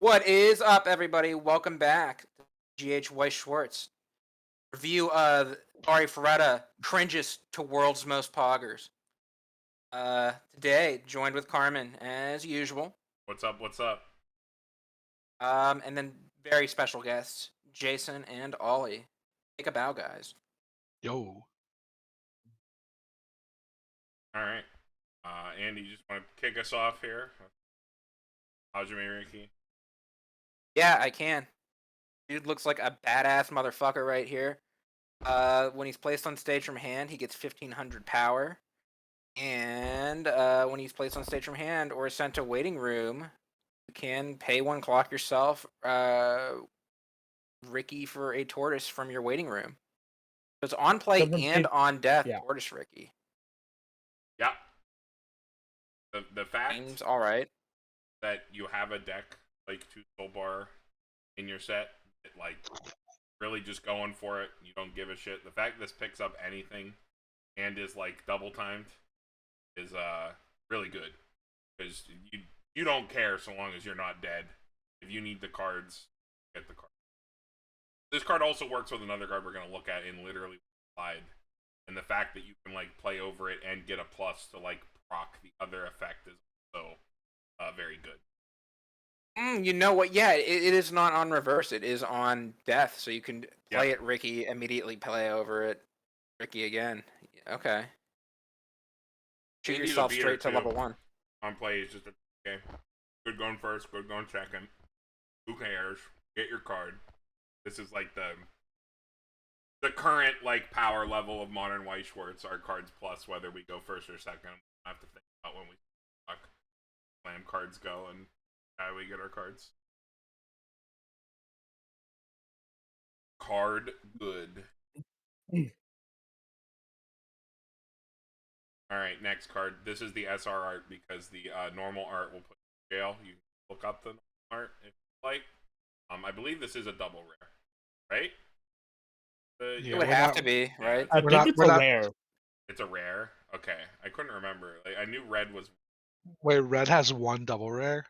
What is up, everybody? Welcome back to Weiss Schwarz. Review of Arifureta cringes to world's most poggers. Today, joined with Carmen, as usual. What's up? What's up? And then very special guests, Jason and Ollie. Take a bow, guys. Yo. All right. Andy, you just want to kick us off here? Hajime Ricky. Yeah, I can. Dude looks like a badass motherfucker right here. When he's placed on stage from hand, he gets 1500 power. And when he's placed on stage from hand or sent to waiting room, you can pay one clock yourself, Ricky, for a tortoise from your waiting room. So it's on play and on death, yeah. Tortoise Ricky. Yeah. The fact seems all right that you have a deck like 2 Soul Bar in your set, like really just going for it, you don't give a shit. The fact this picks up anything and is like double timed is really good, because you don't care so long as you're not dead. If you need the cards, get the card. This card also works with another card we're going to look at in literally slide, and the fact that you can like play over it and get a plus to like proc the other effect is also very good. You know what? Yeah, it is not on reverse. It is on death, so you can play it Ricky, immediately play over it Ricky again. Okay. Shoot yourself straight to level 1. On play is just a game. Good going first, good going second. Who cares? Get your card. This is like the current like power level of modern Weiss Schwarz. Our cards plus whether we go first or second. I have to think about when we slam cards go and how we get our cards. Card good. Alright, next card. This is the SR art because the normal art will put you in jail. You can look up the art if you like. I believe this is a double rare, right? It would have to be, right? I think it's a rare. It's a rare? Okay. I couldn't remember. Like, I knew red was... Wait, red has 1 double rare?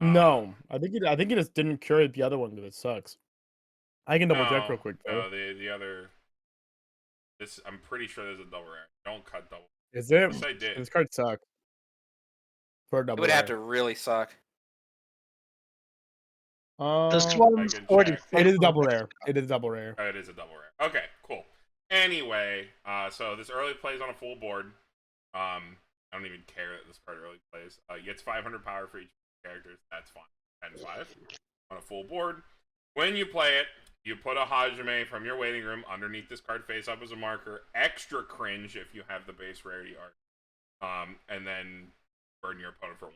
No. I think it just didn't curate the other one because it sucks. I can double check real quick, though. No, the other... This, I'm pretty sure there's a double rare. Don't cut double. Is it? Yes, I did. This card sucks. For a double It would rare. have to really suck. This one's 40. It is double rare. It is double rare. Oh, it is a double rare. Okay, cool. Anyway, so this early plays on a full board. I don't even care that this card early plays. Gets 500 power for each character. That's fine. 10-5 on a full board. When you play it, you put a Hajime from your waiting room underneath this card face up as a marker. Extra cringe if you have the base rarity art. And then burn your opponent for 1.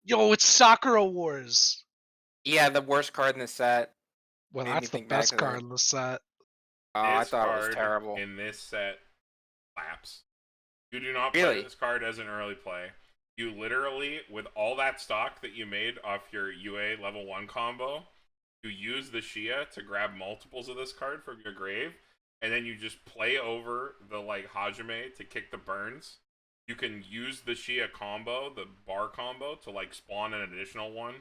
Yo, it's Sakura Wars. Yeah, the worst card in the set. Well, that's the best card in the set. Oh, I thought it was terrible. In this set, slaps. You do not play this card as an early play. You literally, with all that stock that you made off your UA level 1 combo, you use the Shia to grab multiples of this card from your grave, and then you just play over the like Hajime to kick the burns. You can use the Shia combo, the bar combo, to like spawn an additional one.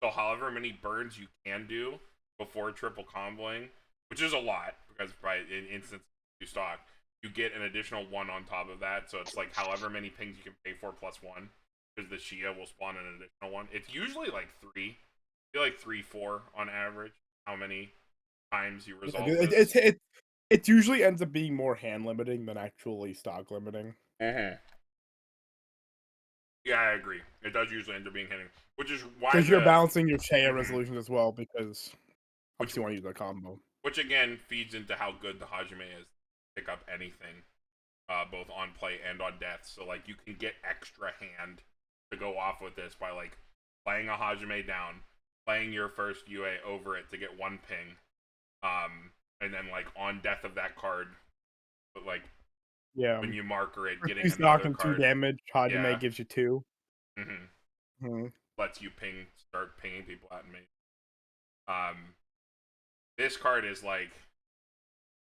So however many burns you can do before triple comboing, which is a lot, because by in instance you stock, you get an additional 1 on top of that. So it's like however many pings you can pay for plus 1, because the Shia will spawn an additional 1. It's usually like 3. I feel like 3-4 on average. How many times you resolve this. It usually ends up being more hand limiting than actually stock limiting. Yeah, I agree. It does usually end up being hitting, which is why because you're balancing your Shea resolutions as well, because obviously you want to use that combo. Which again feeds into how good the Hajime is to pick up anything, both on play and on death. So like you can get extra hand to go off with this by like playing a Hajime down, playing your first UA over it to get 1 ping, and then like on death of that card, but like. Yeah. When you marker it, getting another another card. 2 damage, Hajime gives you 2. Lets you start pinging people at me. This card is like,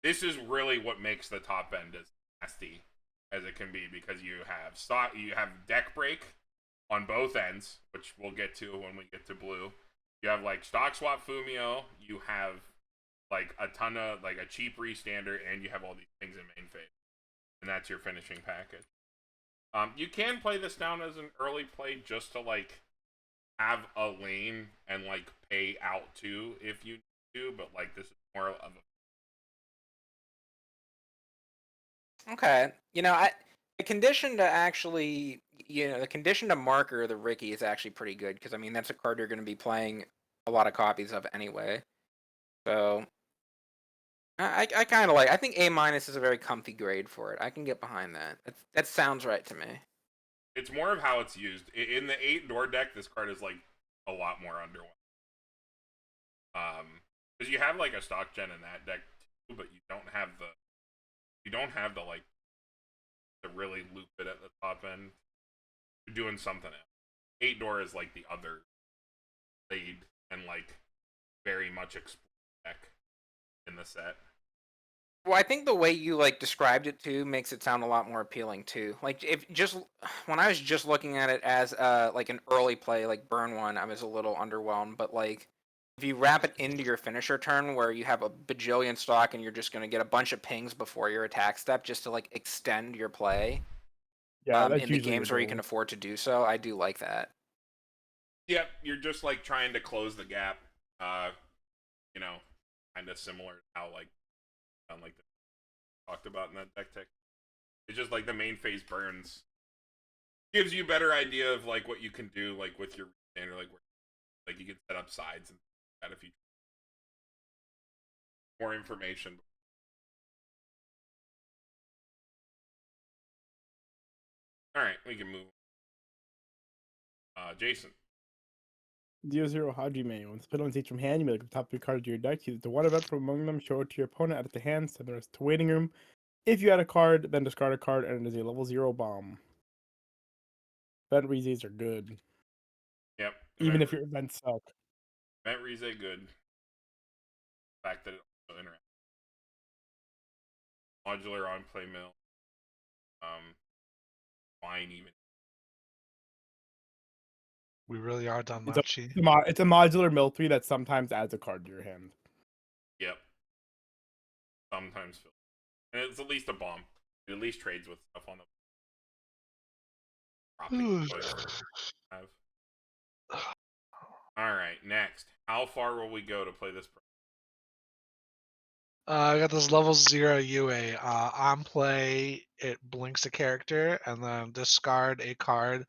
this is really what makes the top end as nasty as it can be, because you have deck break on both ends, which we'll get to when we get to blue. You have like stock swap Fumio. You have like a ton of like a cheap restander, and you have all these things in main phase, and that's your finishing package. You can play this down as an early play just to like have a lane and like pay out too if you do, but like this is more of a Okay. The condition to actually, the condition to marker the Ricky is actually pretty good because I mean that's a card you're going to be playing a lot of copies of anyway. So I kind of like. I think A- is a very comfy grade for it. I can get behind that. That sounds right to me. It's more of how it's used. In the 8-door deck, this card is like a lot more underwhelming. Because you have like a stock gen in that deck too, but you don't have the like to really loop it at the top end. You're doing something else. 8-door is like the other lead and like very much explore deck in the set. Well, I think the way you like described it too makes it sound a lot more appealing too. Like when I was just looking at it as like an early play like burn one, I was a little underwhelmed. But like if you wrap it into your finisher turn where you have a bajillion stock and you're just gonna get a bunch of pings before your attack step just to like extend your play. Yeah, that's in the games where you can afford to do so, I do like that. Yep, you're just like trying to close the gap. Kind of similar to how like the talked about in that deck tech. It's just like the main phase burns gives you a better idea of like what you can do like with your standard, like you can set up sides and that if you more information. All right, we can move. Jason. 0/0 Hajime. When split on stage from hand, you may look at the top 3 cards of your deck. Use the one event from among them, show it to your opponent, add it to hand, send the rest to waiting room. If you add a card, then discard a card, and it is a level 0 bomb. Event Rezes are good. Yep. Even if your events suck. Event Reze good. The fact that it also interacts. Modular on play mill. Fine even. We really are done It's much. it's a modular mill 3 that sometimes adds a card to your hand. Yep. Sometimes. And it's at least a bomb. It at least trades with stuff on the Alright, next. How far will we go to play this? I got this level 0 UA. On play, it blinks a character, and then discard a card.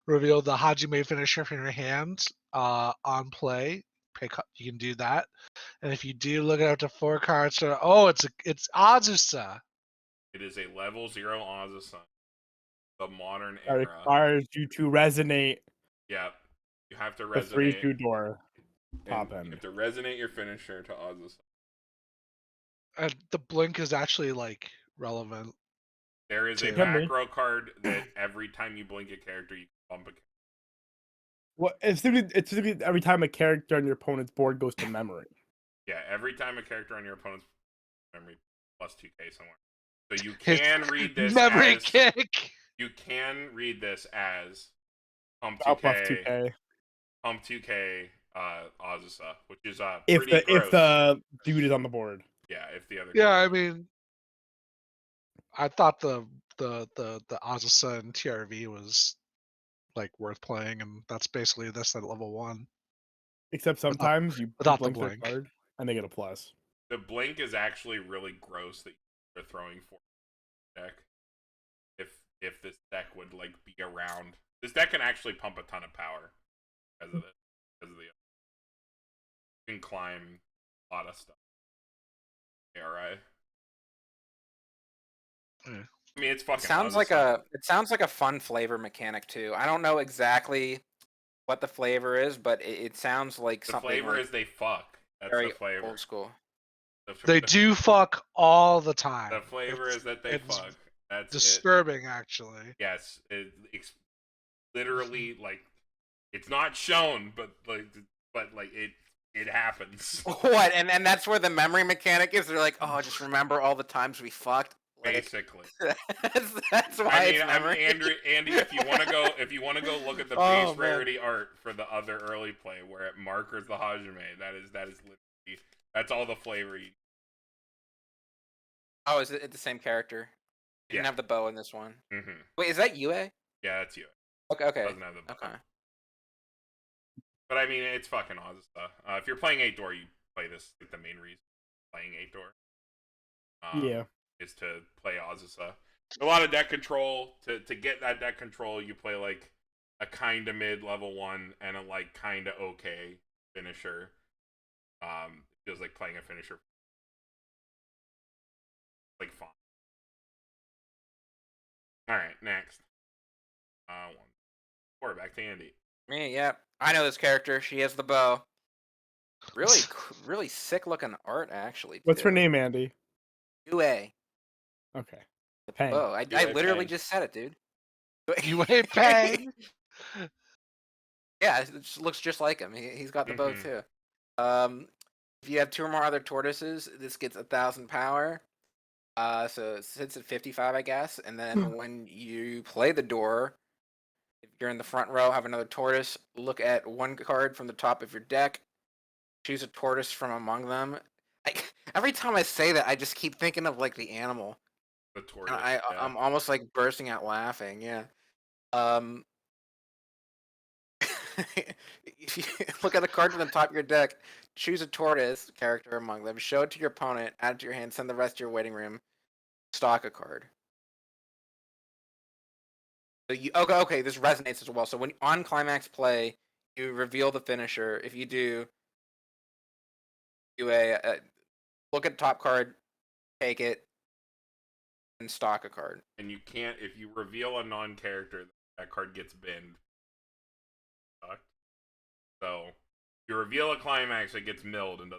Reveal the Hajime finisher from your hand. On play, you can do that. And if you do, look it up to 4 cards. So, it's Azusa. It is a level 0 Azusa. The modern That era. requires you to resonate. Yep. You have to The resonate. 3/2 door. Top end. You have to resonate your finisher to Azusa. And the blink is actually like relevant. There is a macro card that every time you blink a character, you can bump a character. Well, it's typically every time a character on your opponent's board goes to memory. Yeah, every time a character on your opponent's memory plus 2k somewhere. So you can read this memory as kick. You can read this as pump 2k. Pump 2k Azusa, which is if the dude is on the board. Yeah, if the other. Yeah, I mean, I thought the Azusa and TRV was like worth playing, and that's basically this at level 1. Except sometimes you without blink the blink card and they get a plus. The blink is actually really gross that you're throwing for deck. If this deck would like be around, this deck can actually pump a ton of power because of the you can climb a lot of stuff. Alright. Yeah. I mean, it's fucking. It sounds like a fun flavor mechanic too. I don't know exactly what the flavor is, but it sounds like something. The flavor like is they fuck. That's very the flavor. old school. They do fuck all the time. The flavor is that they fuck. That's disturbing, actually. Yes, it's literally like it's not shown, but it happens. What? And that's where the memory mechanic is. They're like, oh, just remember all the times we fucked. Basically. that's why it's memory. Andy, if you want to go look at the base rarity art for the other early play where it markers the Hajime, that is literally, that's all the flavor you. Oh, is it the same character? You didn't have the bow in this one. Mm-hmm. Wait, is that UA? Yeah, that's UA. Okay. Doesn't have the bow. Okay. But I mean, it's fucking Azusa. If you're playing 8-door, you play this. Like the main reason playing 8-door. Yeah. Is to play Azusa. A lot of deck control. To get that deck control, you play like a kind of mid level 1 and a like kind of okay finisher. It feels like playing a finisher. Like fun. All right, next. Back to Andy. Me, yeah. I know this character. She has the bow. Really, really sick looking art, actually. What's her name, Andy? UA. Okay. The Pang. bow. I literally just said it, dude. UA Pang. Yeah, it looks just like him. He's got the bow too. If you have 2 or more other tortoises, this gets 1,000 power. So it sits at 55, I guess. And then when you play the door, if you're in the front row, have another tortoise, look at 1 card from the top of your deck, choose a tortoise from among them. Every time I say that, I just keep thinking of like the animal. The tortoise. I'm almost like bursting out laughing. Yeah. If you look at a card from the top of your deck, choose a tortoise character among them, show it to your opponent, add it to your hand, send the rest to your waiting room, stock a card. So okay, this resonates as well. So when on climax play, you reveal the finisher. If you do, look at the top card, take it, and stock a card. And you can't, if you reveal a non-character, that card gets binned. So you reveal a climax, it gets milled, and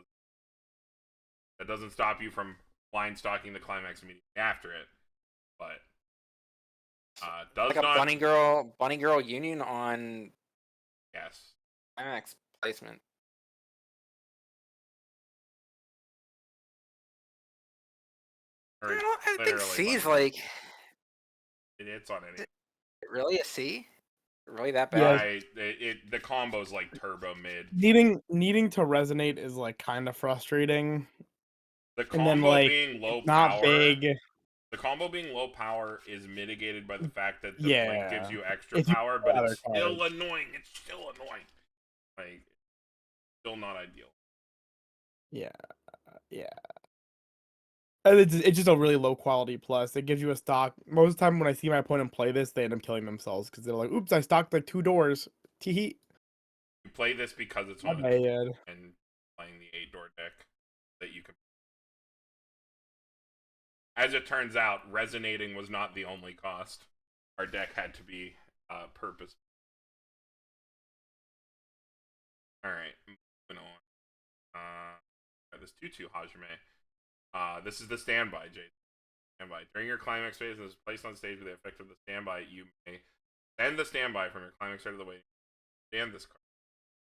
that doesn't stop you from blind stocking the climax immediately after it. But does like not a bunny girl union on climax placement. I think C's like it's on any. Really a C? Really that bad? Yeah, the combo's like turbo mid. Needing to resonate is like kind of frustrating. The combo being low power. Not big. The combo being low power is mitigated by the fact that the blink gives you extra if power, but it's still annoying. It's still annoying. Like, still not ideal. Yeah. And it's just a really low quality plus. It gives you a stock. Most of the time when I see my opponent play this, they end up killing themselves because they're like, oops, I stocked like 2 doors. Tee. You play this because it's and playing the 8-door deck that you can. As it turns out, resonating was not the only cost. Our deck had to be purposeful. Alright, moving on. This 2/2 Hajime. This is the standby, Jason. Standby. During your climax phase, as placed on stage with the effect of the standby, you may send the standby from your climax side of the way. Stand this card.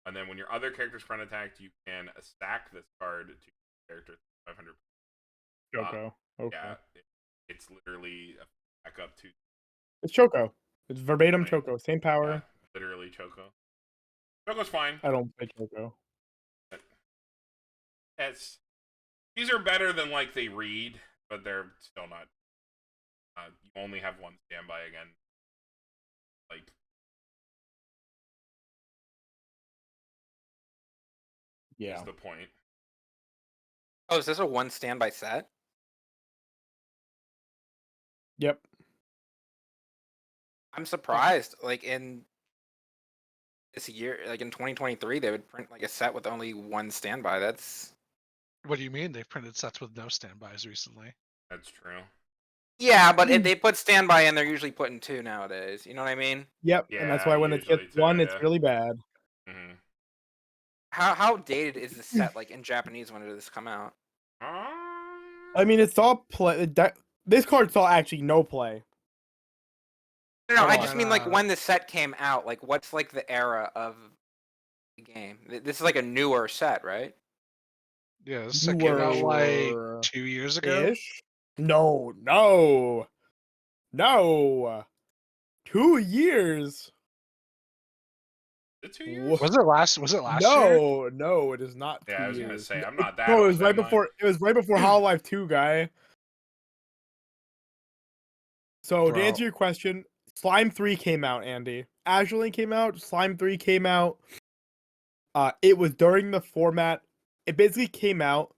And then when your other character's front attacked, you can stack this card to your character 500. Choco. Okay. Yeah, it's literally a backup to. It's Choco. It's verbatim Choco. Same power. Yeah, literally Choco. Choco's fine. I don't play Choco. These are better than like they read, but they're still not. You only have 1 standby again. Like. Yeah. That's the point. Oh, is this a 1 standby set? Yep. I'm surprised. Like in this year, like in 2023, they would print like a set with only 1 standby. That's. What do you mean? They've printed sets with no standbys recently. That's true. Yeah, but if they put standby in, they're usually putting 2 nowadays. You know what I mean? Yep. Yeah, and that's why when it gets 1, it's really bad. Mm-hmm. How dated is this set? Like in Japanese, when did this come out? I mean, it's all play. This card saw actually no play. No, I just mean like when the set came out. Like, what's like the era of the game? This is like a newer set, right? Yeah, this set came out like 2 years ago. Ish? No. 2 years. Is it 2 years? Was it last year? No, it is not 2 Yeah, I was years. gonna say I'm not that No, old. it was right am I? before. It was right before Hollow-Life 2, guy. So to Bro. answer your question, Slime 3 came out, Andy. Azure Link came out. Slime 3 came out. It was during the format. It basically came out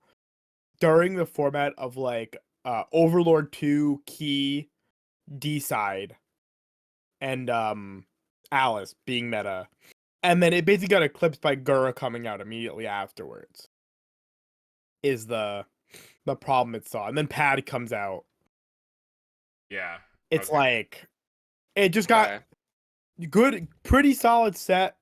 during the format of like Overlord 2, Key, D-Side, and Alice being meta. And then it basically got eclipsed by Gura coming out immediately afterwards. Is the problem it saw. And then Pad comes out. Yeah. It's Okay. like it just got good, pretty solid set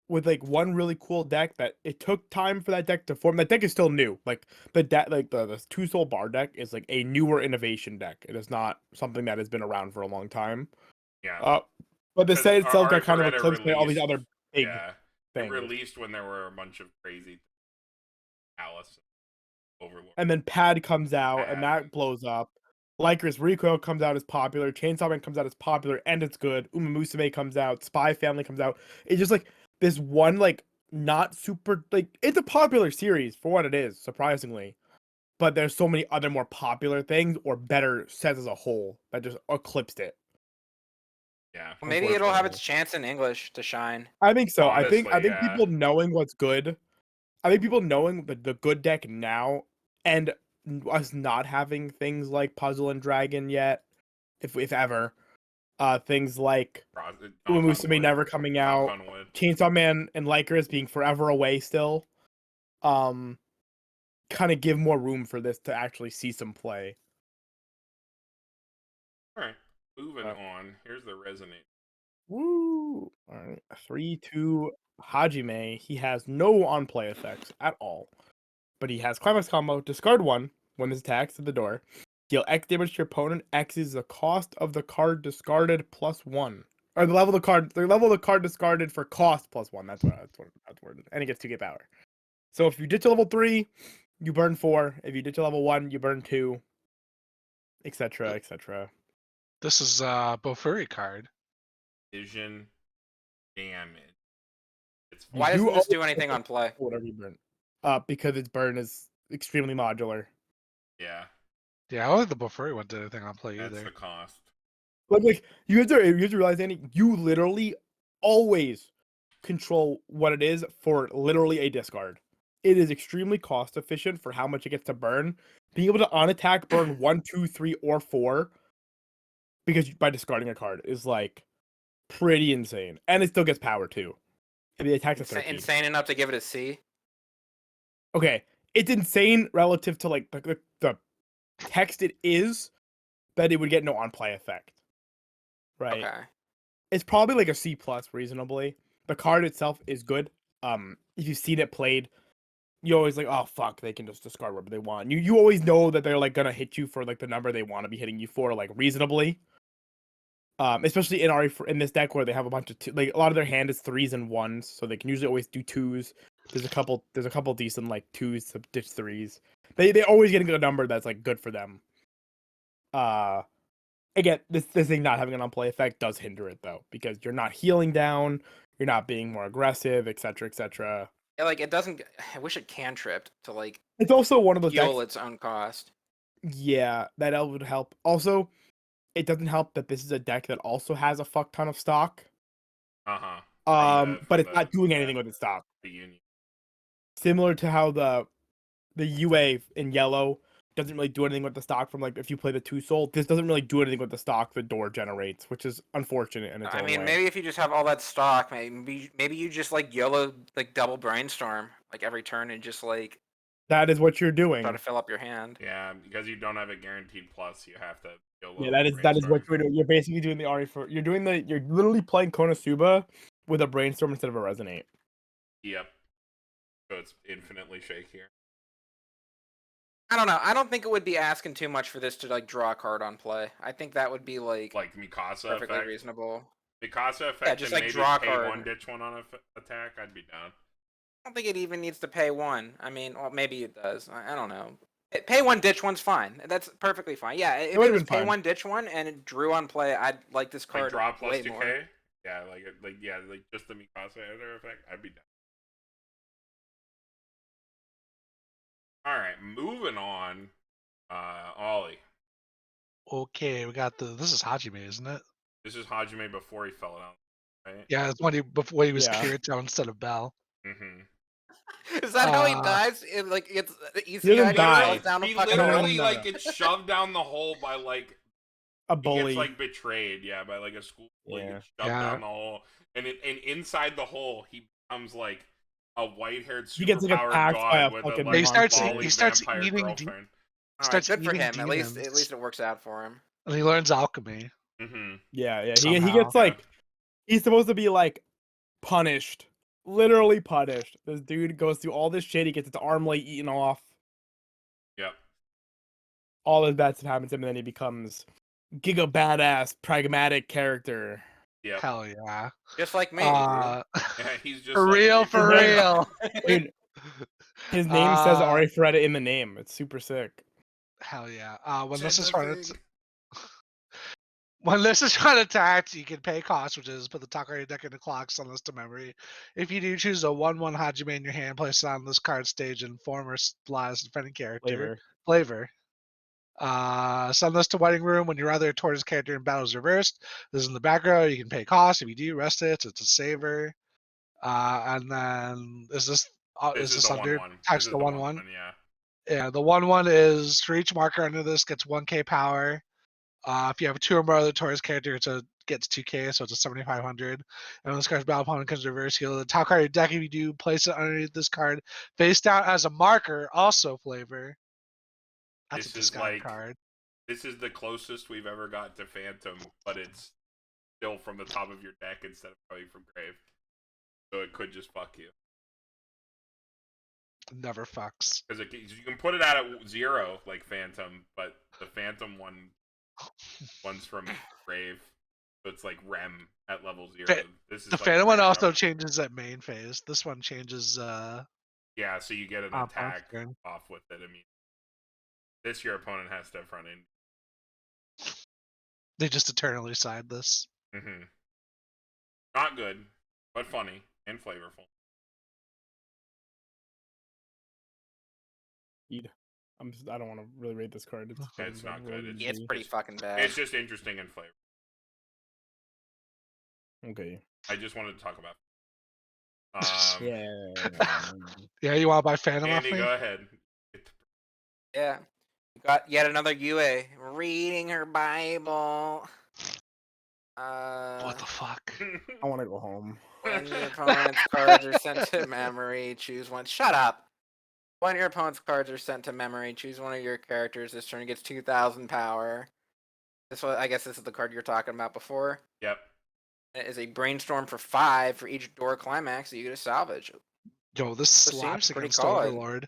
with like one really cool deck that it took time for that deck to form. That deck is still new. Like the deck, like the Two Soul Bar deck is like a newer innovation deck. It is not something that has been around for a long time. Yeah. But the set itself got kind of Arifureta eclipsed by all these released- other big Yeah. things. It released when there were a bunch of crazy Alice Overlord. And then Pad comes out, and that blows up. Lycris Recoil comes out as popular. Chainsaw Man comes out as popular, and it's good. Uma Musume comes out. Spy Family comes out. It's just like this one, like, not super, like, it's a popular series for what it is, surprisingly. But there's so many other more popular things or better sets as a whole that just eclipsed it. Yeah. Well, maybe it'll have its chance in English to shine. I think so. Honestly, I think yeah. people knowing what's good. I think people knowing the good deck now and us not having things like Puzzle and Dragon yet, if ever, things like Uma Musume never coming out, Chainsaw Man and Lycris being forever away still, kind of give more room for this to actually see some play. All right, moving on. Here's the resonate. Woo! All right, 3/2 Hajime. He has no on-play effects at all, but he has Climax combo. Discard 1 when this attacks at the door. Deal X damage to your opponent. X is the cost of the card discarded plus 1, or the level of the card discarded for cost plus 1. That's what. And he gets 2 power. So if you ditch to level 3, you burn 4. If you ditch to level 1, you burn 2, etc., etc. This is a Bofuri card. Vision damage. Why doesn't this do anything on play? Whatever you burn. Because its burn is extremely modular. Yeah. Yeah, I don't think the Bofuri one did anything on play either. That's the cost. But like you have to realize, Andy, you literally always control what it is for literally a discard. It is extremely cost efficient for how much it gets to burn. Being able to on attack burn 1, 2, 3, or 4 because by discarding a card is like pretty insane, and it still gets power too. And the attack's a 13. Insane enough to give it a C. Okay, it's insane relative to like the text it is that it would get no on play effect. Right. Okay. It's probably like a C plus reasonably. The card itself is good. If you've seen it played, you always like, oh fuck, they can just discard whatever they want. You always know that they're like gonna hit you for like the number they want to be hitting you for, like reasonably. Especially in this deck where they have a bunch of like a lot of their hand is 3s and 1s, so they can usually always do 2s. There's a couple decent like 2s to ditch 3s. They always getting a number that's like good for them. Again, this thing not having an on-play effect does hinder it though, because you're not healing down, you're not being more aggressive, etc., etc. Yeah, like it doesn't. I wish it cantripped to like. It's also one of those heal decks. Its own cost. Yeah, that would help. Also, it doesn't help that this is a deck that also has a fuck ton of stock. But it's not doing anything with its stock. The union. Similar to how the UA in yellow doesn't really do anything with the stock from like if you play the 2 soul. This doesn't really do anything with the stock the door generates, which is unfortunate in its own way. Maybe if you just have all that stock, maybe you just like YOLO like double brainstorm like every turn and just like. That is what you're doing. Try to fill up your hand. Yeah, because you don't have a guaranteed plus, you have to. Yeah, that is what you're doing. You're basically doing the Arifureta. You're literally playing Konosuba with a brainstorm instead of a resonate. Yep. So it's infinitely shakier. I don't know. I don't think it would be asking too much for this to like draw a card on play. I think that would be like Mikasa perfectly effect. Reasonable. Mikasa effect. Yeah, just and like maybe draw a pay card. 1, ditch 1 on attack. I'd be down. I don't think it even needs to pay 1. I mean, well, maybe it does. I don't know. Pay one, ditch one's fine. That's perfectly fine. Yeah, if it would've was been pay fine. one, ditch one, and it drew on play, I'd like this Like card draw plus way decay. more. Yeah, like just the Mikasa editor effect. I'd be down. All right, moving on. Ollie. Okay, we got this is Hajime, isn't it? This is Hajime before he fell down, right? Yeah, it's when before he was Yeah. Kirito instead of Bell. Mm-hmm. Is that how he dies? It's He doesn't ECI die. falls down the He fucking literally hole? like gets shoved down the hole by like A he bully. gets like betrayed, yeah, by like a school bully. Yeah. Gets shoved down the hole, and inside the hole he becomes like a white-haired He gets, like, superpowered attacked by a god with fucking a like monster. lolly He starts vampire eating girlfriend. All right, starts good for eating him. At demons. least it works out for him. And he learns alchemy. Mm-hmm. Yeah. He Somehow. gets like he's supposed to be like punished, literally punished. This dude goes through all this shit. He gets his arm like eaten off. Yep. All his bad stuff happens to him, and then he becomes giga badass, pragmatic character. Yep. Hell yeah. Just like me. Yeah, he's just for like real, me. for real. Dude, his name says Arifureta in the name. It's super sick. Hell yeah. When Said this is the trying thing. when this is trying to attack, you can pay cost, which is put the top card of your deck into clock, send this to memory. If you do choose a 1/1 Hajime in your hand, place it on this card stage in form or lies defending character. Flavor. Send this to Wedding Room when your other tortoise character in battle is reversed. This is in the back row. You can pay cost. If you do, rest it. It's a saver. And then is this the under 1/1. text This the is 1/1? Yeah. Yeah, the 1/1 is for each marker under this gets 1k power. If you have 2 or more other Taurus character, gets 2k, so it's a 7,500. And when this card's battle opponent comes reverse, heal the top card of your deck. If you do, place it underneath this card face down as a marker, also flavor. That's a discard card. This is the closest we've ever got to Phantom, but it's still from the top of your deck instead of coming from grave. So it could just fuck you. Never fucks. Because you can put it out at 0 like Phantom, but the Phantom one's from grave, so it's like Rem at level 0. This is the like Phantom one also changes at main phase. This one changes. Yeah, so you get an attack off with it. I mean, this your opponent has to front end. They just eternally side this. Mm-hmm. Not good, but funny and flavorful. I don't want to really rate this card. It's not good. It's pretty fucking bad. It's just interesting and flavor. Okay. I just wanted to talk about. Yeah, you want to buy Phantom Andy, off me? go ahead. Yeah. Got yet another UA reading her Bible. What the fuck? I want to go home. When your opponent's cards are sent to memory, choose one. Shut up. When your opponent's cards are sent to memory, choose one of your characters. This turn gets 2,000 power. I guess this is the card you're talking about before. Yep. It is a brainstorm for 5 for each door climax that you get to salvage. Yo, this slaps against Overlord.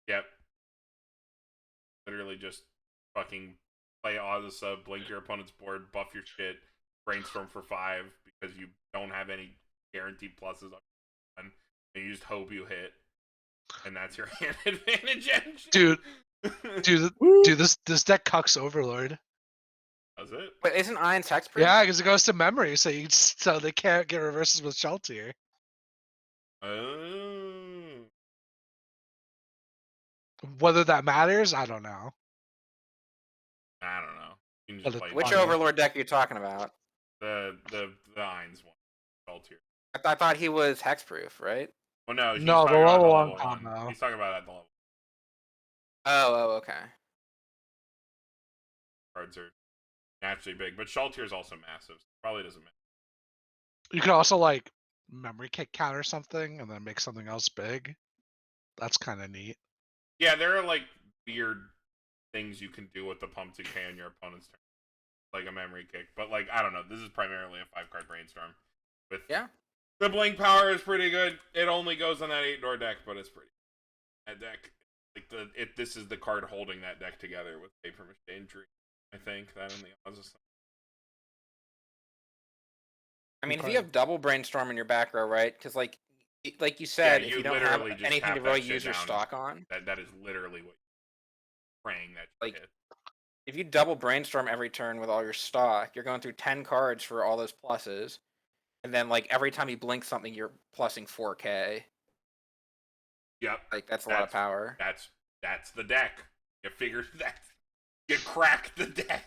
Yep. Literally just fucking play Ozusa, blink your opponent's board, buff your shit, brainstorm for 5 because you don't have any guaranteed pluses on your one, and you just hope you hit. And that's your hand advantage engine. Dude, this deck cucks Overlord. Does it? But isn't Iron's hexproof? Yeah, because it goes to memory, so they can't get reverses with Sheltier. Oh. Whether that matters, I don't know. I don't know. You can just play Which Overlord deck are you talking about? The Ainz one. Sheltier. I thought he was hexproof, right? Well, no, the level 1 combo. He's talking about at the level. Oh, okay. Cards are naturally big, but Sheltier is also massive. So probably doesn't matter. You could also like memory kick counter something and then make something else big. That's kind of neat. Yeah, there are like weird things you can do with the pump to K on your opponent's turn, like a memory kick. But like I don't know, this is primarily a 5-card brainstorm. With the blink power is pretty good. It only goes on that 8-door deck, but it's pretty. That deck, like this is the card holding that deck together with Paper Mache and Dream. I think that in the Ozus. I mean, if you have double brainstorm in your back row, right? Because like you said, if you don't have anything to really use your stock on, that is literally what. praying that Like, hit. if you double brainstorm every turn with all your stock, you're going through 10 cards for all those pluses. And then, like, every time you blink something, you're plussing 4K. Yep. Like, that's a lot of power. That's the deck. You figured that. You cracked the deck.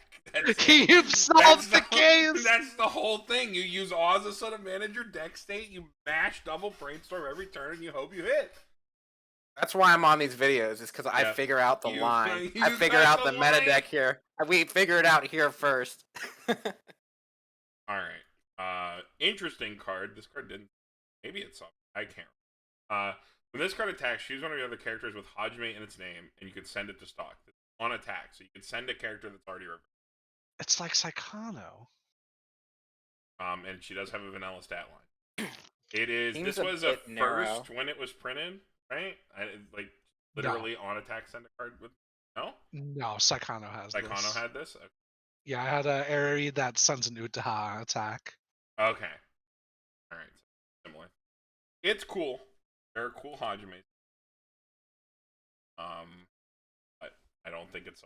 You've solved the case! That's the whole thing. You use Ozaso to manage your deck state, you mash double brainstorm every turn, and you hope you hit. That's why I'm on these videos, is because I figure out the line. I figure out the meta deck here. We figure it out here first. Alright. Interesting card. This card didn't. Maybe it's something. I can't. When this card attacks, choose one of the other characters with Hajime in its name, and you can send it to stock. It's on attack, so you can send a character that's already reversed. It's like Saikano. And she does have a vanilla stat line. It is. Seems this was a first narrow. when it was printed, right? Literally on attack, send a card with. No. No, Saikano has this. Saikano had this. Okay. Yeah, I had a Eri that sends an Utaha on attack. Okay. All right. Similar. It's cool. They're cool Hajime. But I don't think it's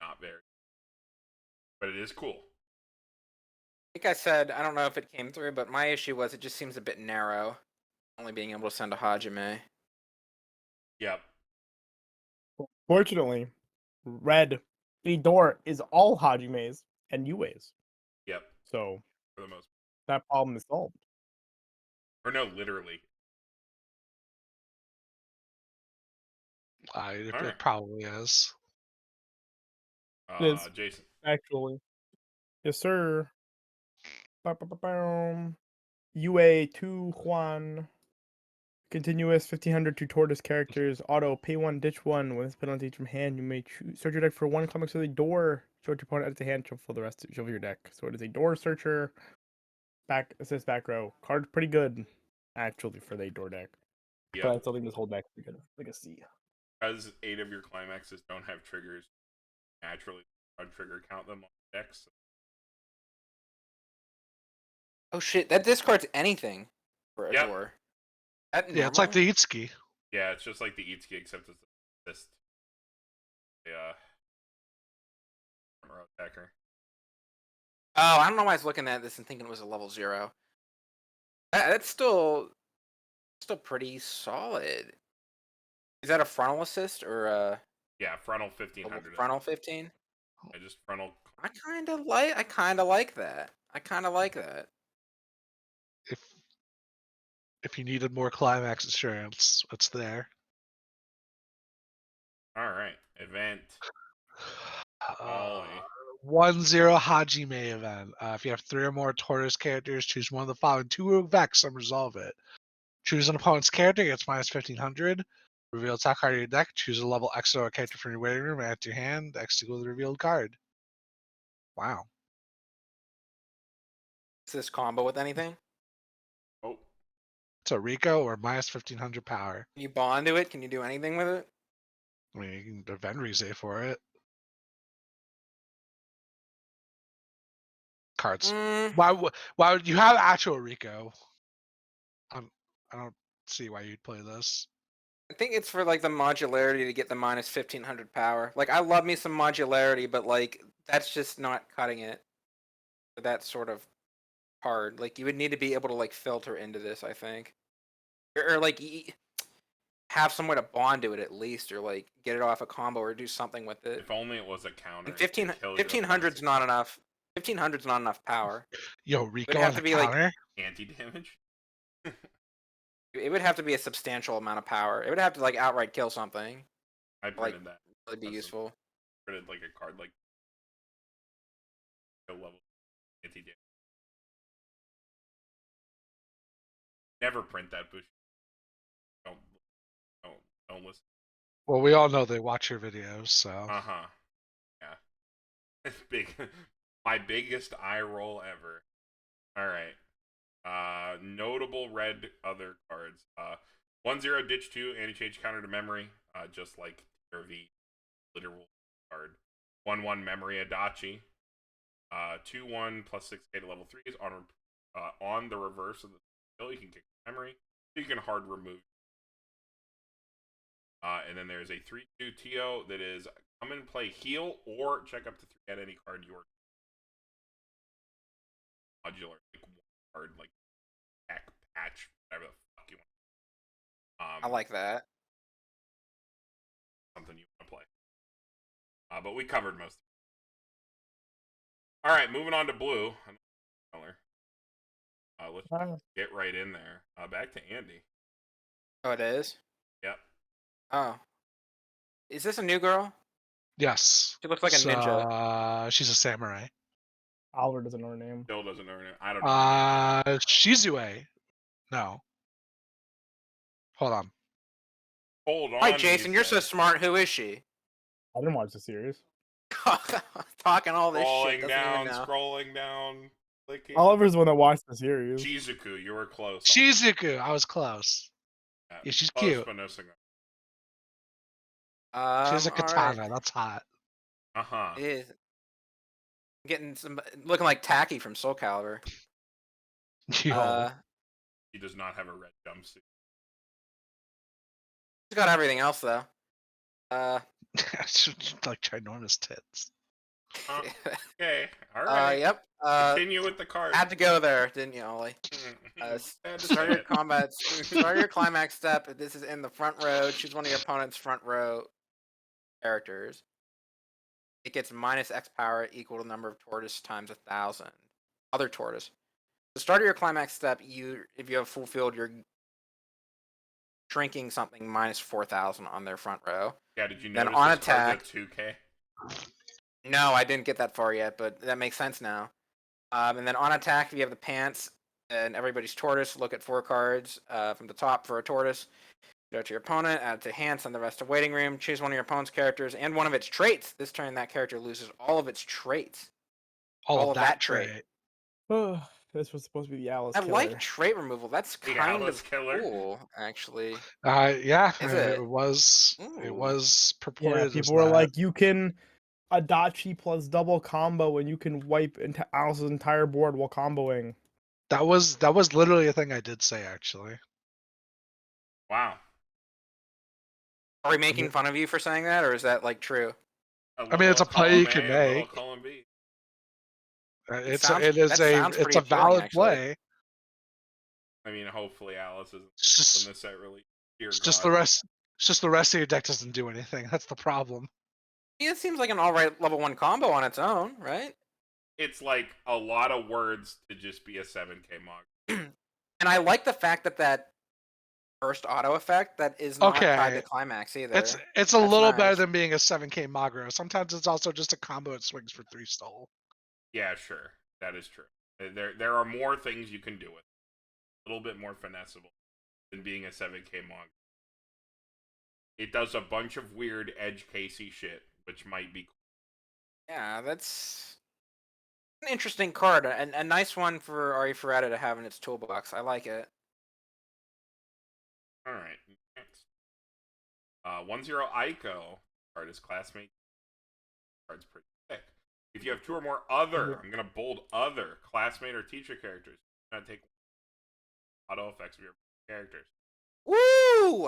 not very. But it is cool. Like I said, I don't know if it came through, but my issue was it just seems a bit narrow. Only being able to send a Hajime. Yep. Fortunately, red the door is all Hajimes and Yues. Yep. So For the most. that problem is solved. Or no, literally. It probably is. It is. Jason. Actually. Yes, sir. UA 2 Juan. Continuous 1500 to Tortoise characters. Auto pay 1, ditch 1. When this penalty from hand, you may search your deck for one comic to the door. Show it your opponent at the hand, shuffle the rest of your deck. So it is a door searcher. Back assist back row. Card's pretty good, actually, for the door deck. Yep. But I still think this whole deck is good. Like a C. Because 8 of your climaxes don't have triggers, naturally trigger count them on decks. Oh shit, that discards anything for a door. Yeah, it's like the Itsuki. Yeah, it's just like the Itsuki, except it's assist. Yeah. Attacker. Oh, I don't know why I was looking at this and thinking it was a level 0. That's still pretty solid. Is that a frontal assist or a... Yeah, frontal 1500. Frontal 15? I just frontal. I kind of like that. I kind of like that. If you needed more climax assurance, it's there. All right, event. 1-0 Hajime event. If you have 3 or more Tortoise characters, choose one of the following 2 Vex and resolve it. Choose an opponent's character, gets minus 1500. Reveal attack card of your deck. Choose a level X or a character from your waiting room. Add to your hand. X equals the revealed card. Wow. Is this combo with anything? Oh. It's a Rico or minus 1500 power. Can you bond to it? Can you do anything with it? I mean, you can event Rize for it. Cards. Why would you have actual Rico? I don't see why you'd play this. I think it's for like the modularity to get the minus 1500 power. Like, I love me some modularity, but like that's just not cutting it for that sort of card. Like, you would need to be able to like filter into this, I think, or like have some way to bond to it at least, or like get it off a combo or do something with it. If only it was a counter. 1500's not enough. 1500's not enough power. Yo, Rico on a counter? Like anti-damage? It would have to be a substantial amount of power. It would have to like outright kill something. I printed that. Really be useful. Printed like a card like level anti-damage. Never print that bush. Don't listen. Well, we all know they watch your videos, so. Yeah. My biggest eye roll ever. All right. Notable red other cards. 1-0 ditch 2 anti-change counter to memory. Just like the literal card. 1-1 memory Adachi. 2-1 plus 6k to level 3 is on the reverse of the skill. You can kick memory. You can hard remove. And then there's a 3/2 TO that is come and play heal or check up to 3 at any card you are modular, like one card, like pack, patch, whatever the fuck you want. I like that. Something you want to play. But we covered most of it. Alright, moving on to blue. Color. Let's get right in there. Back to Andy. Oh, it is? Yep. Oh. Is this a new girl? Yes. She looks like a ninja. She's a samurai. Oliver doesn't know her name. Still doesn't know her name. I don't know. Shizue. No. Hold on. Hold on. Hi, Jason. You're so smart. Who is she? I didn't watch the series. Talking all this shit. Scrolling down, clicking. Oliver's the one that watched the series. Shizuku, you were close. Shizuku, I was close. Yeah, she's close, cute. But no cigar. She has a katana. Right. That's hot. It is. Getting some, looking like Tacky from Soul Calibur. Yo. He does not have a red jumpsuit. She's got everything else though. Like ginormous tits. Okay, all right. Yep. Continue with the card. Had to go there, didn't you, Ollie? Start your combat. Start your climax step. This is in the front row. Choose one of your opponent's front row characters. It gets minus X power equal to the number of tortoise times 1,000. Other tortoise. The start of your climax step, if you have fulfilled your shrinking something minus 4,000 on their front row. Yeah, did you Then notice on this attack, card's at 2K? No, I didn't get that far yet, but that makes sense now. And then on attack, if you have the pants and everybody's tortoise, look at 4 cards from the top for a tortoise. Go to your opponent, add it to hand, send the rest to waiting room. Choose one of your opponent's characters and one of its traits. This turn, that character loses all of its traits. All of that trait. Oh, this was supposed to be the Alice I killer. like trait removal. That's kind of cool, actually. Yeah, Is it was. Ooh. It was purported. Yeah, people were like, you can Adachi plus double combo, and you can wipe into Alice's entire board while comboing. That was literally a thing I did say, actually. Wow. Are we making fun of you for saying that, or is that like true? I mean, it's a play you can make. It's a valid play. I mean, hopefully Alice isn't in the set really. It's just the rest of your deck doesn't do anything. That's the problem. Yeah, it seems like an alright level 1 combo on its own, right? It's like a lot of words to just be a 7K mog. And I like the fact that first auto effect that is not tied to climax either. It's a little better than being a 7K Magro. Sometimes it's also just a combo that swings for 3 stole. Yeah, sure. That is true. There are more things you can do with it. A little bit more finessable than being a 7K Mog. It does a bunch of weird edge casey shit, which might be cool. Yeah, that's an interesting card. And a nice one for Arifureta to have in its toolbox. I like it. Alright, next. 1-0 Aiko. Card is classmate. Card's pretty thick. If you have 2 or more other, I'm going to bold other, classmate or teacher characters, you're going to take auto effects of your characters. Woo!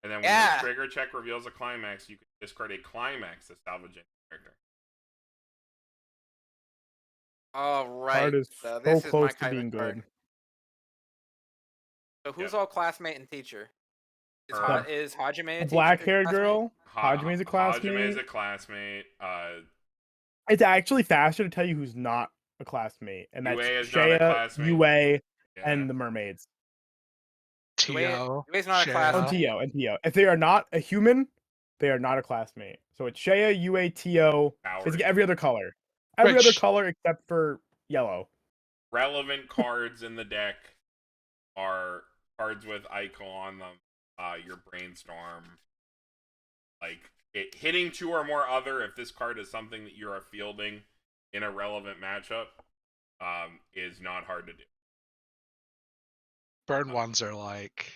And then when your trigger check reveals a climax, you can discard a climax to salvage a character. Alright. Card is so so close to being good. So who's all classmate and teacher? Is Hajime a teacher? Black-haired girl? Hajime's a classmate? Hajime's a classmate. It's actually faster to tell you who's not a classmate. And that's Shea, Yue, and the mermaids. Tio. Yue's not a classmate. And Tio. If they are not a human, they are not a classmate. So it's Shea, Yue, Tio, basically every other color. Every other color except for yellow. Relevant cards in the deck are cards with Aiko on them. Your brainstorm. Like, hitting 2 or more other, if this card is something that you are fielding in a relevant matchup, is not hard to do. Burn ones are like,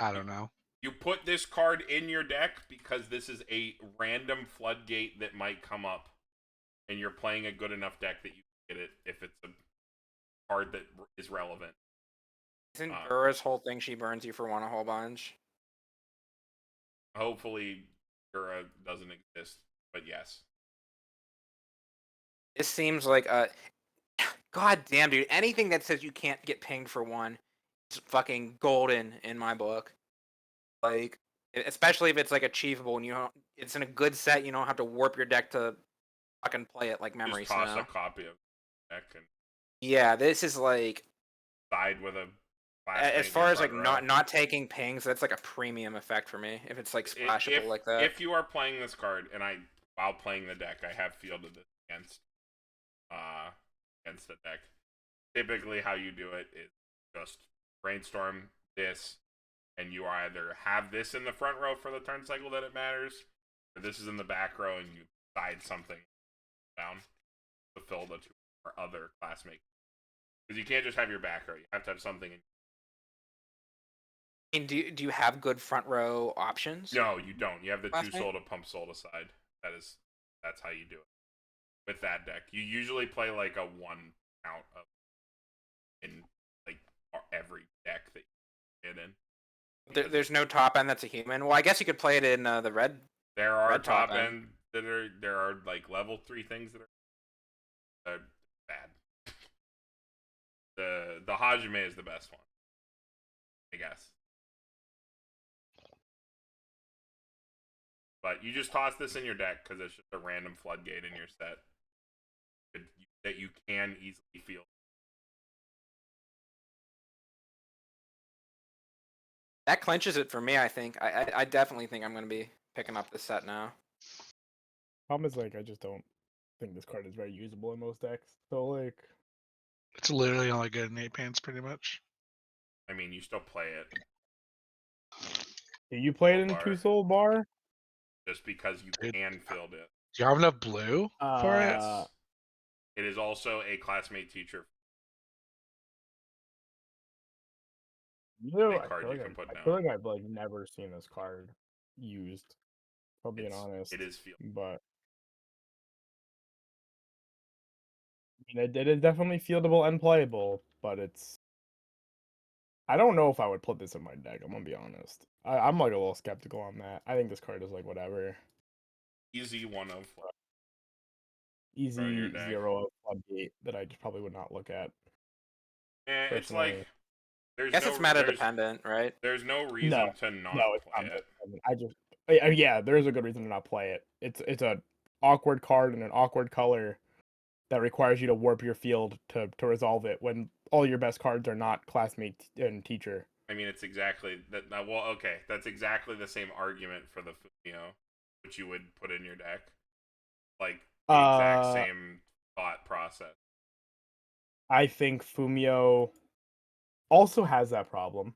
I don't know. You put this card in your deck because this is a random floodgate that might come up, and you're playing a good enough deck that you can get it if it's a card that is relevant. Isn't Burra's whole thing she burns you for 1 a whole bunch? Hopefully, Gura doesn't exist, but yes. This seems like a god damn, dude. Anything that says you can't get pinged for one is fucking golden in my book. Like, especially if it's like achievable and you don't, it's in a good set. You don't have to warp your deck to fucking play it like Memory Just toss Snow. a copy of the deck and Yeah, this is like side with a. as far as like not taking pings, that's like a premium effect for me. If it's like splashable like that. If you are playing this card, and while playing the deck, I have fielded this against the deck. Typically, how you do it is just brainstorm this, and you either have this in the front row for the turn cycle that it matters, or this is in the back row, and you side something down to fill the two or other classmates. Because you can't just have your back row; you have to have something. And do you have good front row options? No, you don't. You have the Classmate? 2 soul to pump soul aside. That's how you do it. With that deck, you usually play like a 1 count of in like every deck that you get in. There's no top end that's a human. Well, I guess you could play it in the red. There are red top end that are there are like level 3 things that are bad. The Hajime is the best one, I guess. But you just toss this in your deck because it's just a random floodgate in your set that you can easily field. That clinches it for me, I think. I definitely think I'm going to be picking up this set now. Problem is, like, I just don't think this card is very usable in most decks. So, like... It's literally only good in 8 pants, pretty much. I mean, you still play it. Do you play it in a 2 soul bar? Just because you can field it. Do you have enough blue for it? It is also a classmate teacher. I feel like I've like never seen this card used. If I'm being honest. It is field. But I mean, it is definitely fieldable and playable, but it's... I don't know if I would put this in my deck, I'm gonna be honest. I'm like a little skeptical on that. I think this card is like whatever. Easy 1 of Easy 0 of floodgate that I just probably would not look at. It's like I guess it's meta dependent, right? There's no reason to not play it. Yeah, there's a good reason to not play it. It's an awkward card and an awkward color that requires you to warp your field to resolve it when all your best cards are not classmate and teacher. I mean, it's exactly that. Well, okay, that's exactly the same argument for the Fumio, which you would put in your deck. Like the exact same thought process. I think Fumio also has that problem.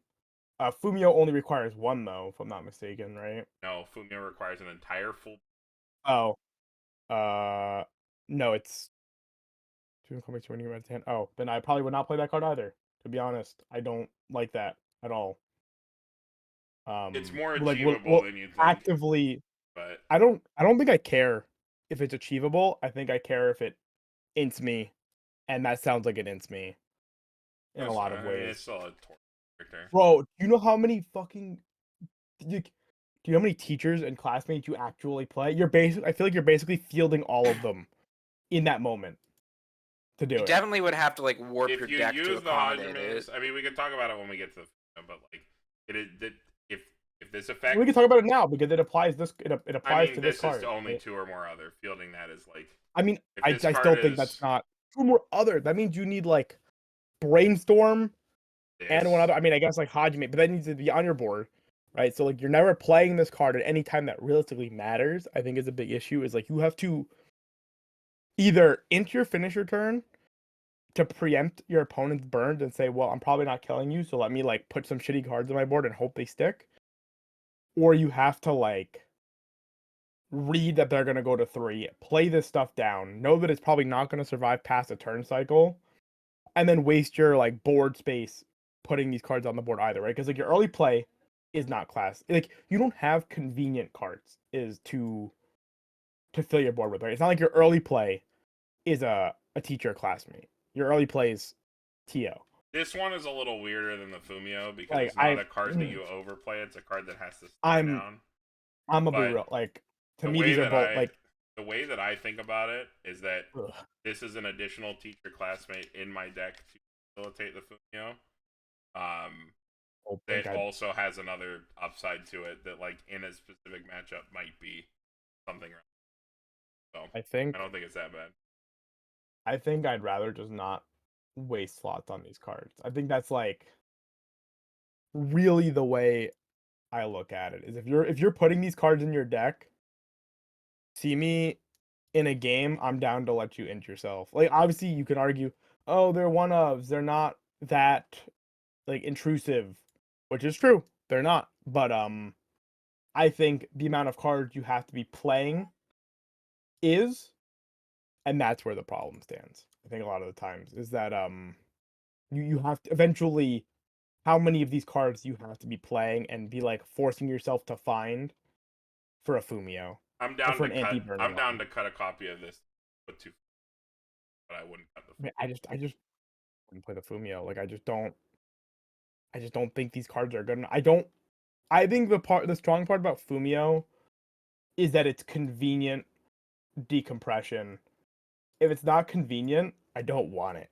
Fumio only requires 1 though, if I'm not mistaken, right? No, Fumio requires an entire full. Oh, no, it's. Oh, then I probably would not play that card either. To be honest, I don't like that at all. It's more achievable than you think. Actively, but I don't think I care if it's achievable. I think I care if it ints me, and that sounds like it ints me in a lot of ways. It's still a character. Bro, do you know how many fucking do you know how many teachers and classmates you actually play? I feel like you're basically fielding all of them in that moment. To do you definitely would have to like warp your deck to accommodate it. I mean, we can talk about it when we get to the but like if this effect, we can talk about it now because it applies to this card. This is only 2 or more other. Fielding that is like. I mean, I still think that's not 2 more other. That means you need like brainstorm and 1 other. I mean, I guess like Hajime, but that needs to be on your board, right? So like you're never playing this card at any time that realistically matters. I think is a big issue. Is like you have to either int your finisher turn to preempt your opponent's burns and say, well, I'm probably not killing you, so let me like put some shitty cards on my board and hope they stick. Or you have to like read that they're gonna go to 3, play this stuff down, know that it's probably not gonna survive past a turn cycle, and then waste your like board space putting these cards on the board either, right? Because like your early play is not class. Like you don't have convenient cards is to fill your board with, right? It's not like your early play is a teacher classmate. Your early play is TO. This one is a little weirder than the Fumio because like, it's not a card that you overplay. It's a card that has to stay down. I'm gonna be But real. Like to the me, way these are that both like. the way that I think about it is that Ugh. this is an additional teacher classmate in my deck to facilitate the Fumio. That also has another upside to it that, like, in a specific matchup might be something wrong. So I don't think it's that bad. I think I'd rather just not waste slots on these cards. I think that's like really the way I look at it. Is if you're putting these cards in your deck, see me in a game, I'm down to let you int yourself. Like obviously you can argue, oh, they're one ofs, they're not that like intrusive, which is true. They're not. But I think the amount of cards you have to be playing is, and that's where the problem stands. I think a lot of the times is that you have to eventually, how many of these cards you have to be playing and be like forcing yourself to find for a Fumio. I'm down to cut a copy of this with 2, but I wouldn't cut the Fumio. I just wouldn't play the Fumio. Like I just don't think these cards are good enough. I think the strong part about Fumio is that it's convenient decompression. If it's not convenient, I don't want it.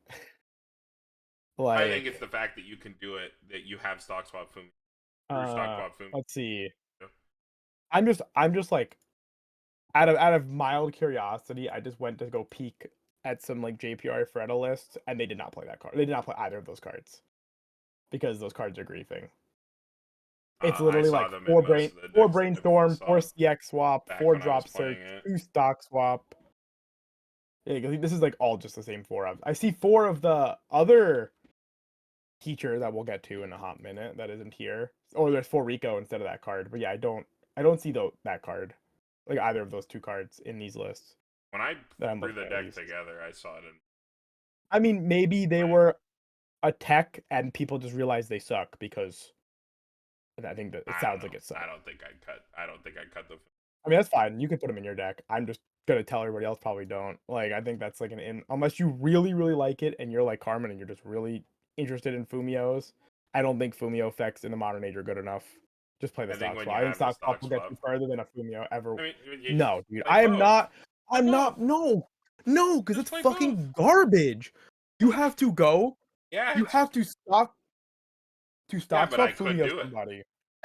Like, I think it's the fact that you can do it, that you have stock swap Fumio. Let's see. Yeah. I'm just like out of mild curiosity, I just went to go peek at some like JPR Arifureta lists, and they did not play that card. They did not play either of those cards because those cards are griefing. It's literally like 4 brainstorm, 4 CX swap, 4 drop search, 2 stock swap. Yeah, this is like all just the same 4 of. I see 4 of the other teacher that we'll get to in a hot minute that isn't here. Or there's 4 Rico instead of that card. But yeah, I don't see that card. Like either of those 2 cards in these lists. When I threw the deck together, I saw it in. I mean, maybe they were a tech and people just realized they suck because I think that it sounds like it sucks. I don't think I'd cut the. I mean, that's fine. You can put them in your deck. I'm just gonna tell everybody else probably don't. Like, I think that's like unless you really, really like it and you're like Carmen and you're just really interested in Fumios. I don't think Fumio effects in the modern age are good enough. Just play the stock swap. I think stock swap will get you further than a Fumio ever. I mean, no, dude. I'm not. No, because it's fucking garbage. You have to go. Yeah. You have to stop. To stock swap Fumio somebody.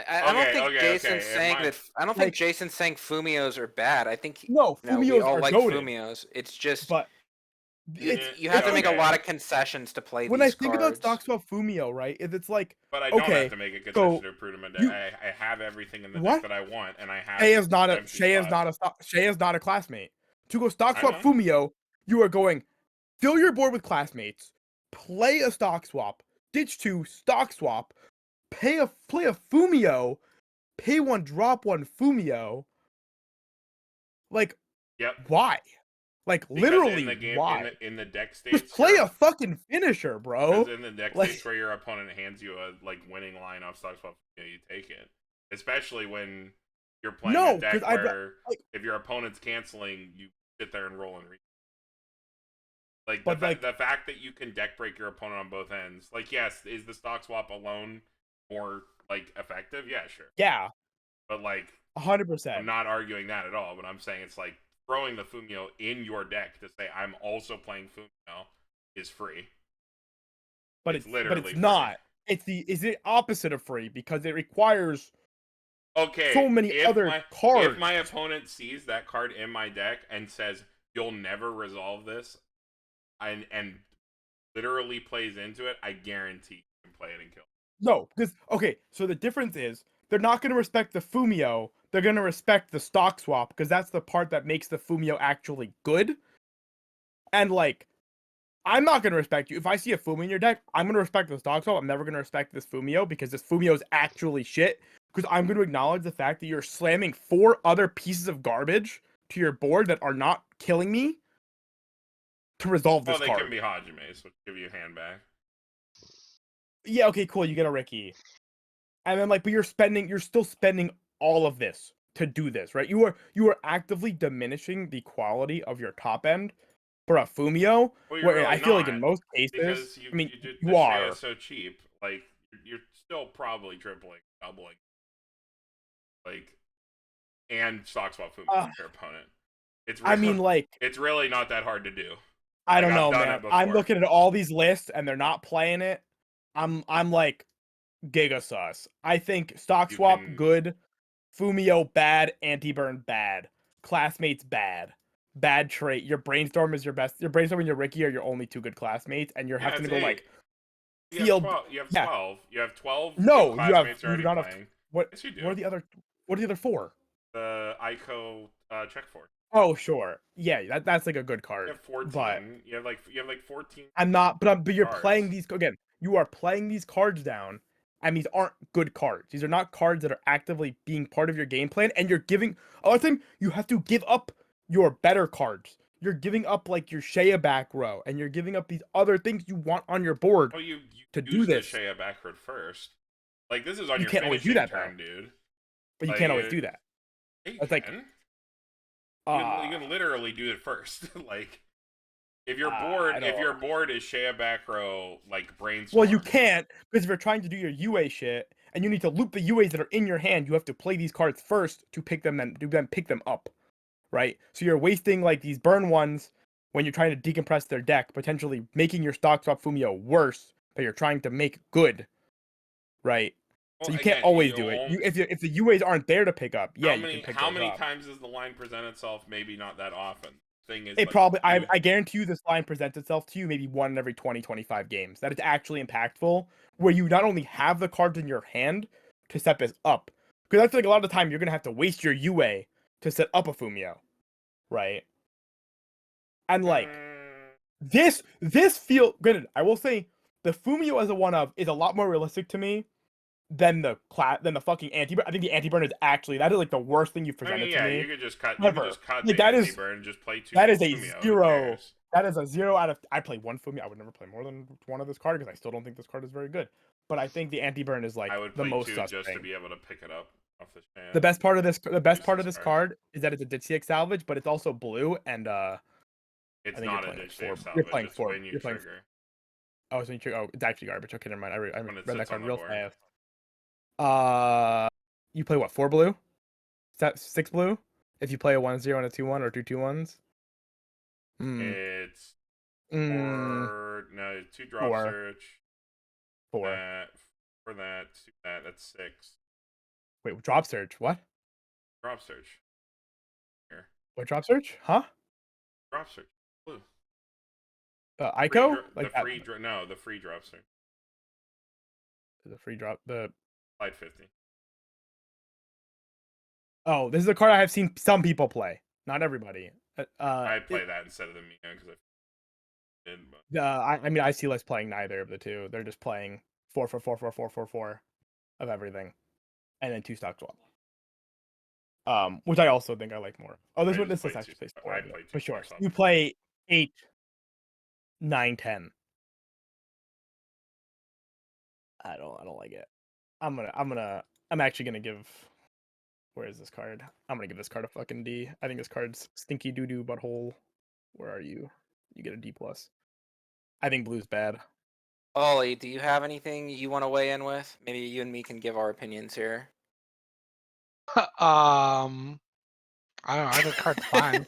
I don't think Jason's saying that. I don't think Jason's saying Fumios are bad. I think Fumios we all are like goated. Fumios. It's just, but you have to make a lot of concessions to play. When these I think cards. about stock swap Fumio, right? If it's like, but I don't have to make a concession to prove to my deck. I have everything in the deck that I want, and I have. Shay is not a classmate. To go stock swap Fumio, you are going fill your board with classmates, play a stock swap, ditch 2, stock swap, play a Fumio, pay 1, drop 1 Fumio. Like, why? Like, because literally, in the game, why? In the deck states, just play a fucking finisher, bro. Because in the deck states where your opponent hands you a winning line off stock swap, you take it. Especially when you're playing a deck where if your opponent's canceling, you sit there and roll and read. The fact that you can deck break your opponent on both ends, like, yes, is the stock swap alone more effective? Yeah, sure. Yeah, but 100%. I'm not arguing that at all. But I'm saying it's like throwing the Fumio in your deck to say I'm also playing Fumio is free. But it's literally free. Not. It's the opposite of free because it requires so many other cards. If my opponent sees that card in my deck and says you'll never resolve this, and literally plays into it, I guarantee you can play it and kill it. No, because so the difference is they're not going to respect the Fumio. They're going to respect the stock swap because that's the part that makes the Fumio actually good. And I'm not going to respect you. If I see a Fumio in your deck, I'm going to respect the stock swap. I'm never going to respect this Fumio because this Fumio is actually shit. Because I'm going to acknowledge the fact that you're slamming 4 other pieces of garbage to your board that are not killing me to resolve this card. Well, they can be Hajimes, which give you a hand back. Yeah, okay, cool. You get a Ricky. And then but you're still spending all of this to do this, right? You are actively diminishing the quality of your top end for a Fumio, where really I feel like in most cases, you are. Is so cheap, you're still probably tripling, doubling. and stock swap Fumio with your opponent. I mean, like, it's really not that hard to do. I don't I've know, done man. it before. I'm looking at all these lists and they're not playing it. I'm like giga sus. I think stock swap good, Fumio bad, anti-burn bad, classmates bad. Bad trait. Your brainstorm is your best. Your brainstorm and your Ricky are your only two good classmates, and you're having to go like field. You have 12. You have 12 No, classmates you already do not playing. have. What? Yes, you do. What are the other? What are the other four? The Ico check force. Oh, sure. Yeah, that's like a good card. You have 14. But you have like 14. I'm not. But you're cards. playing these again. You are playing these cards down, and these aren't good cards. These are not cards that are actively being part of your game plan, and you're giving. A lot of time, you have to give up your better cards. You're giving up like your Shea back row, and you're giving up these other things you want on your board. Well, you to do this. The Shea back row first. Like this is on you your can't always do that, turn, though. dude. But you can't always do that. You it's can. Like you can literally do it first. Like if your board is Shea back row like brainstorm. Well, you can't, because if you're trying to do your UA shit and you need to loop the UAs that are in your hand, you have to play these cards first to pick them and then pick them up. Right? So you're wasting like these burn ones when you're trying to decompress their deck, potentially making your stock swap Fumio worse, but you're trying to make good. Right? Well, so you can't always do it. If the UAs aren't there to pick up, you can pick how those many up. times does the line present itself? Maybe not that often. Thing is, it probably I guarantee you this line presents itself to you maybe one in every 20-25 games. That it's actually impactful, where you not only have the cards in your hand to set this up, because I feel like a lot of the time you're gonna have to waste your UA to set up a Fumio, right? And like this feel granted, I will say the Fumio as a one of is a lot more realistic to me than the fucking anti-burn. I think the anti-burn is actually that is like the worst thing you've presented to me. You could just cut. Ever. You could just cut like, the anti-burn and just play two. That is a Fumio. 0. That is a 0 out of. I play one Fumio. I would never play more than one of this card because I still don't think this card is very good. But I think the anti-burn is like I would the play most two suspect. just to be able to pick it up off the stand. The best part of this card is that it's a ditch CX salvage, but it's also blue and It's not a ditch CX salvage. You're playing it's 4. when you trigger. Oh, so you trigger. Oh, it's actually garbage. Okay, never mind. I read that card real board. fast. You play what? 4 blue? Is that 6 blue? If you play a 1/0 and a 2/1 or 2 2/1s? It's 4. No, 2 drop 4. search. 4. For that, that's 6. Wait, drop search? What? Drop search. Here. What drop search? Huh? Drop search. Blue. Ico? The free drop search. The free drop. The Slide 50. Oh, this is a card I have seen some people play. Not everybody. I play that instead of the Mia because I did. But... I mean, I see less playing neither of the two. They're just playing 4 for 4 4 4 4 4 of everything, and then 2 stock swap. Which I also think I like more. Oh, this list actually plays 4 for sure. You play 8, 9, 10. I don't like it. I'm actually gonna give. Where is this card? I'm gonna give this card a fucking D. I think this card's stinky doo doo butthole. Where are you? You get a D+. I think blue's bad. Ollie, do you have anything you want to weigh in with? Maybe you and me can give our opinions here. I don't know. I think card's fine.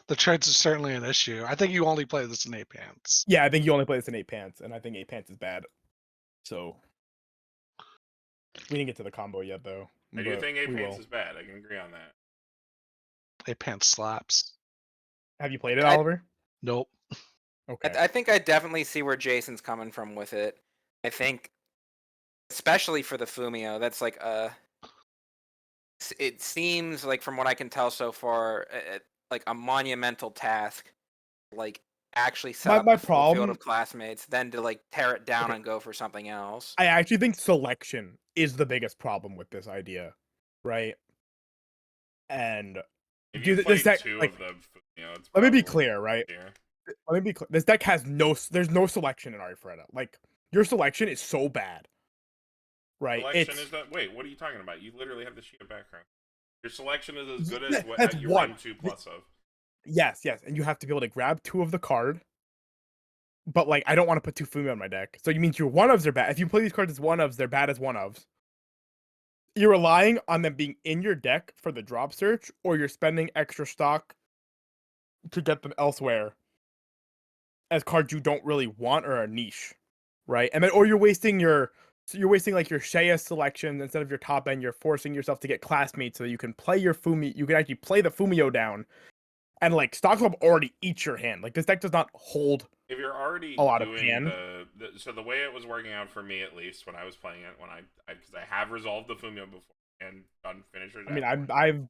The traits is certainly an issue. I think you only play this in 8 pants. Yeah, I think you only play this in 8 pants, and I think 8 pants is bad. So we didn't get to the combo yet, though. I do think 8 pants is bad. I can agree on that. 8 pants slaps. Have you played it, Oliver? Nope. Okay. I think I definitely see where Jason's coming from with it. I think, especially for the Fumio, that's like it seems like from what I can tell so far, like a monumental task, like actually set up a full field of classmates, then to like tear it down and go for something else. I actually think selection is the biggest problem with this idea, right? And if you play 2 of them, let me be clear, right? Let me be clear. This deck has there's no selection in Arifureta. Like, your selection is so bad. Right? Wait, what are you talking about? You literally have the Shia background. Your selection is as good as that's you one. run 2+ of. Yes, and you have to be able to grab 2 of the card. But like, I don't want to put 2 Fumio on my deck. So you mean your 1-ofs are bad. If you play these cards as 1-ofs, they're bad as 1-ofs. you're relying on them being in your deck for the drop search, or you're spending extra stock to get them elsewhere as cards you don't really want or a niche, right? And then, or you're wasting like your Shea selection instead of your top end. You're forcing yourself to get classmates so that you can play your Fumi. You can actually play the Fumio down, and like Stock Swap already eats your hand. Like this deck does not hold if you're already a lot of doing hand. so the way it was working out for me, at least when I was playing it, when because I have resolved the Fumio before and done finisher. I mean, I've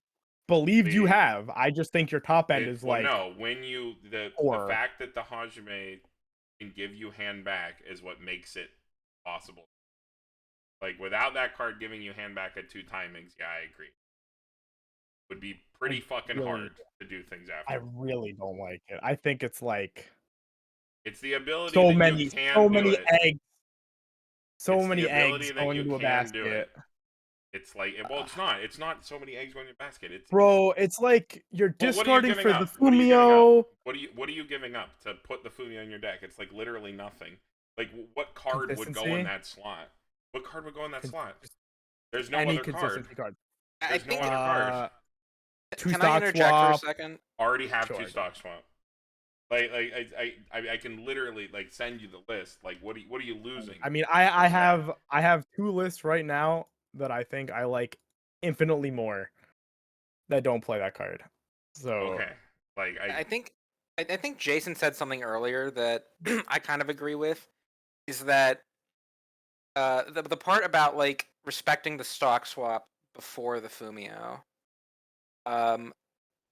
believed you The- have. I just think your top end is like no, when you the poor. fact that the Hajime can give you hand back is what makes it possible. Like without that card giving you hand back at 2 timings, yeah, I agree. Would be pretty fucking hard to do things after. I really don't like it. I think it's like it's the ability so that many, you can so do many it. eggs, so It's many the ability eggs that going you into a can do basket. it. It's like, well, it's not. It's not so many eggs going in your basket. Bro, it's like you're well, what are you discarding giving for up? the What are you giving up? Fumio. What are you giving up to put the Fumio in your deck? It's like literally nothing. Like what card would go in that slot? What card would go in that slot? There's no Any other card. consistency card. There's no other card. Two Can I stock interject swap. for a second? Already have Sure, 2 stock swap. Like I can literally like send you the list. Like what are you losing? I mean, I have 2 lists right now that I think I like infinitely more that don't play that card. So okay, like I think Jason said something earlier that I kind of agree with, is that the part about like respecting the stock swap before the Fumio. At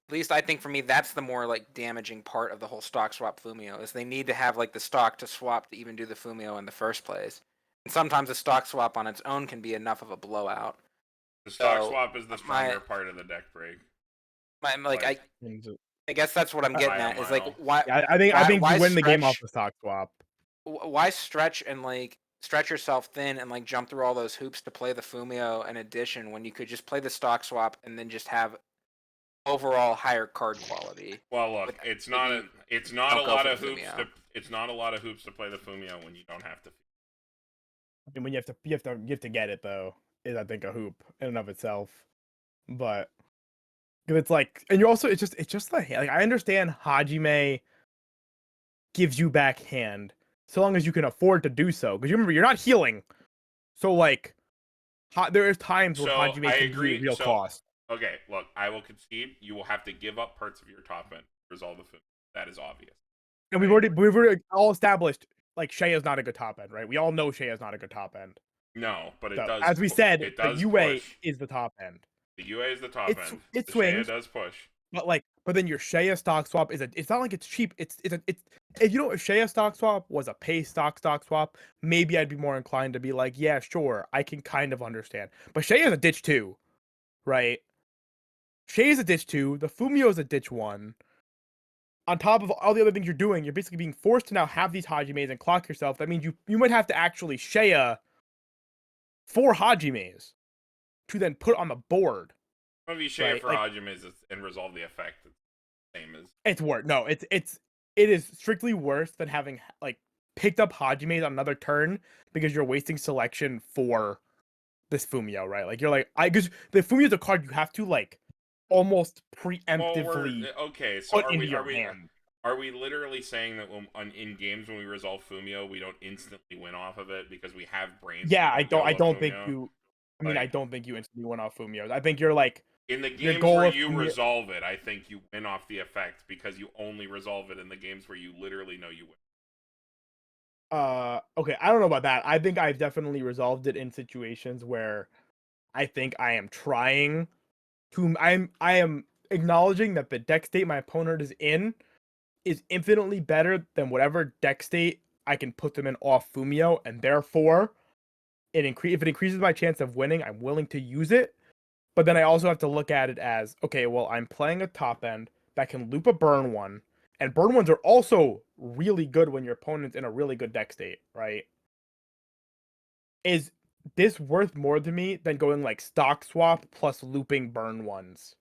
least I think for me that's the more like damaging part of the whole stock swap Fumio, is they need to have like the stock to swap to even do the Fumio in the first place. And sometimes a stock swap on its own can be enough of a blowout. the stock swap is the stronger part of the deck break. I guess that's what I'm getting at. Is like why? Yeah, I think you win the game off the stock swap. Why stretch yourself thin and like jump through all those hoops to play the Fumio in addition when you could just play the stock swap and then just have overall higher card quality? Well, look, it's not a lot of hoops to play the Fumio when you don't have to. I mean, when you have to get it though, is I think a hoop in and of itself. But it's like, and you're also it's just like I understand Hajime gives you back hand so long as you can afford to do so, because you remember you're not healing, so like there is times where Hajime can be a real cost. Okay, look, I will concede you will have to give up parts of your top end to resolve the Fumio. That is obvious. And we've already all established like Shea is not a good top end, right? We all know Shea is not a good top end. No, but it does. As we said, the UA push. is the top end. The UA is the top end. It the swings. Shea does push. But then your Shea stock swap it's not like it's cheap. It's if you know, if Shea stock swap was a pay stock swap, maybe I'd be more inclined to be like, yeah, sure, I can kind of understand. But Shea is a ditch 2, right? Shea is a ditch 2. The Fumio is a ditch 1. On top of all the other things you're doing, you're basically being forced to now have these Hajimes and clock yourself. That means you might have to actually Shea 4 Hajimes to then put on the board. Maybe Shea for Hajimes and resolve the effect. It's the same as it's worse. No, it is strictly worse than having like picked up Hajimes on another turn because you're wasting selection for this Fumio, right? Like you're like because the Fumio is a card you have to like almost preemptively so put into your hand. Are we literally saying that in games when we resolve Fumio, we don't instantly win off of it because we have brains? Yeah, I don't think you. I mean, I don't think you instantly win off Fumio. I think you're like in the games where you resolve it. I think you win off the effect because you only resolve it in the games where you literally know you win. Okay, I don't know about that. I think I've definitely resolved it in situations where I think I am trying to. I am acknowledging that the deck state my opponent is in is infinitely better than whatever deck state I can put them in off Fumio, and therefore if it increases my chance of winning, I'm willing to use it. But then I also have to look at it as, okay, well, I'm playing a top end that can loop a burn one, and burn ones are also really good when your opponent's in a really good deck state, right? Is this worth more to me than going like stock swap plus looping burn ones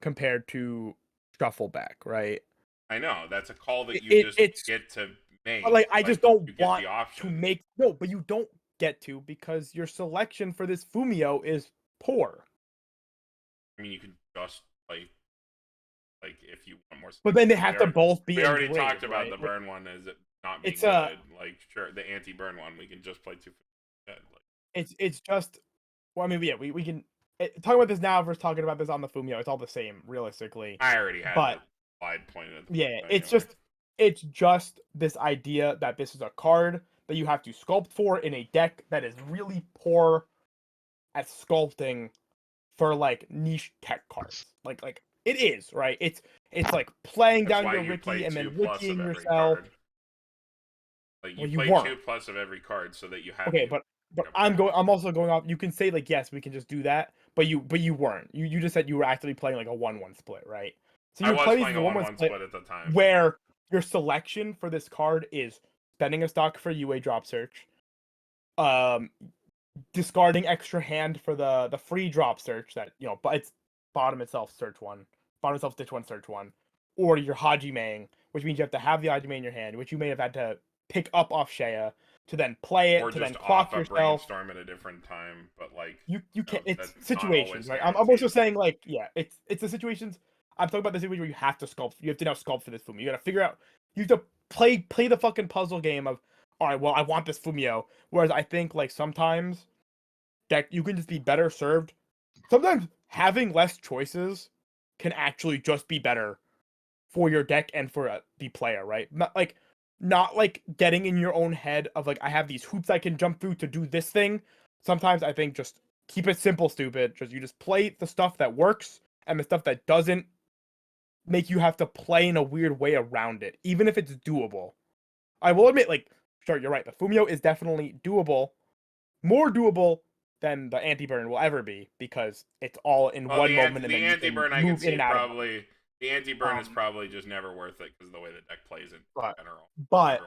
compared to shuffle back, right? I know that's a call that you get to make. But like I just don't want to make but you don't get to because your selection for this Fumio is poor. I mean, you could just play like if you want more. But then they have to both be. We already engraved, talked about right? the burn one as it not being It's good. Like sure, the anti-burn one we can just play 2 instead. Like, it's just. Well, I mean, yeah, we can talk about this now versus talking about this on the Fumio. It's all the same, realistically. I already had But the slide pointed. yeah, Anyway. it's just this idea that this is a card that you have to sculpt for in a deck that is really poor at sculpting for like niche tech cards. Like it is, right? It's like playing That's down why your you play Ricky and 2 then plus of Rickying every yourself. card. Like Well, you you play weren't. 2 plus of every card so that you have. Okay, but I'm also going off. You can say like yes, we can just do that, but you weren't. You just said you were actually playing like a 1-1 split, right? So I you're was playing playing a a 1-1 1-1 split at the time. where your selection for this card is spending a stock for UA drop search, discarding extra hand for the free drop search that but it's bottom itself search one, bottom itself stitch one search one, or your Hajimeing, which means you have to have the Hajime in your hand, which you may have had to pick up off Shea to then play it, or to just then clock off a yourself. Brainstorm at a different time, but like You can't. It's that's not situations, always right? I'm also guaranteed. saying like it's the situations. I'm talking about the situation where you have to sculpt. You have to now sculpt for this Fumio. You got to figure out. You have to play the fucking puzzle game of all right. Well, I want this Fumio. Whereas I think like sometimes that you can just be better served. Sometimes having less choices can actually just be better for your deck and for the player, right? Not like getting in your own head of like I have these hoops I can jump through to do this thing. Sometimes I think just keep it simple, stupid. You just play the stuff that works and the stuff that doesn't make you have to play in a weird way around it, even if it's doable. I will admit, like, sure, you're right. The Fumio is definitely doable, more doable than the anti-burn will ever be because it's all in one moment and the then anti-burn you I can move in see and out probably. The anti-burn is probably just never worth it because of the way the deck plays in general. But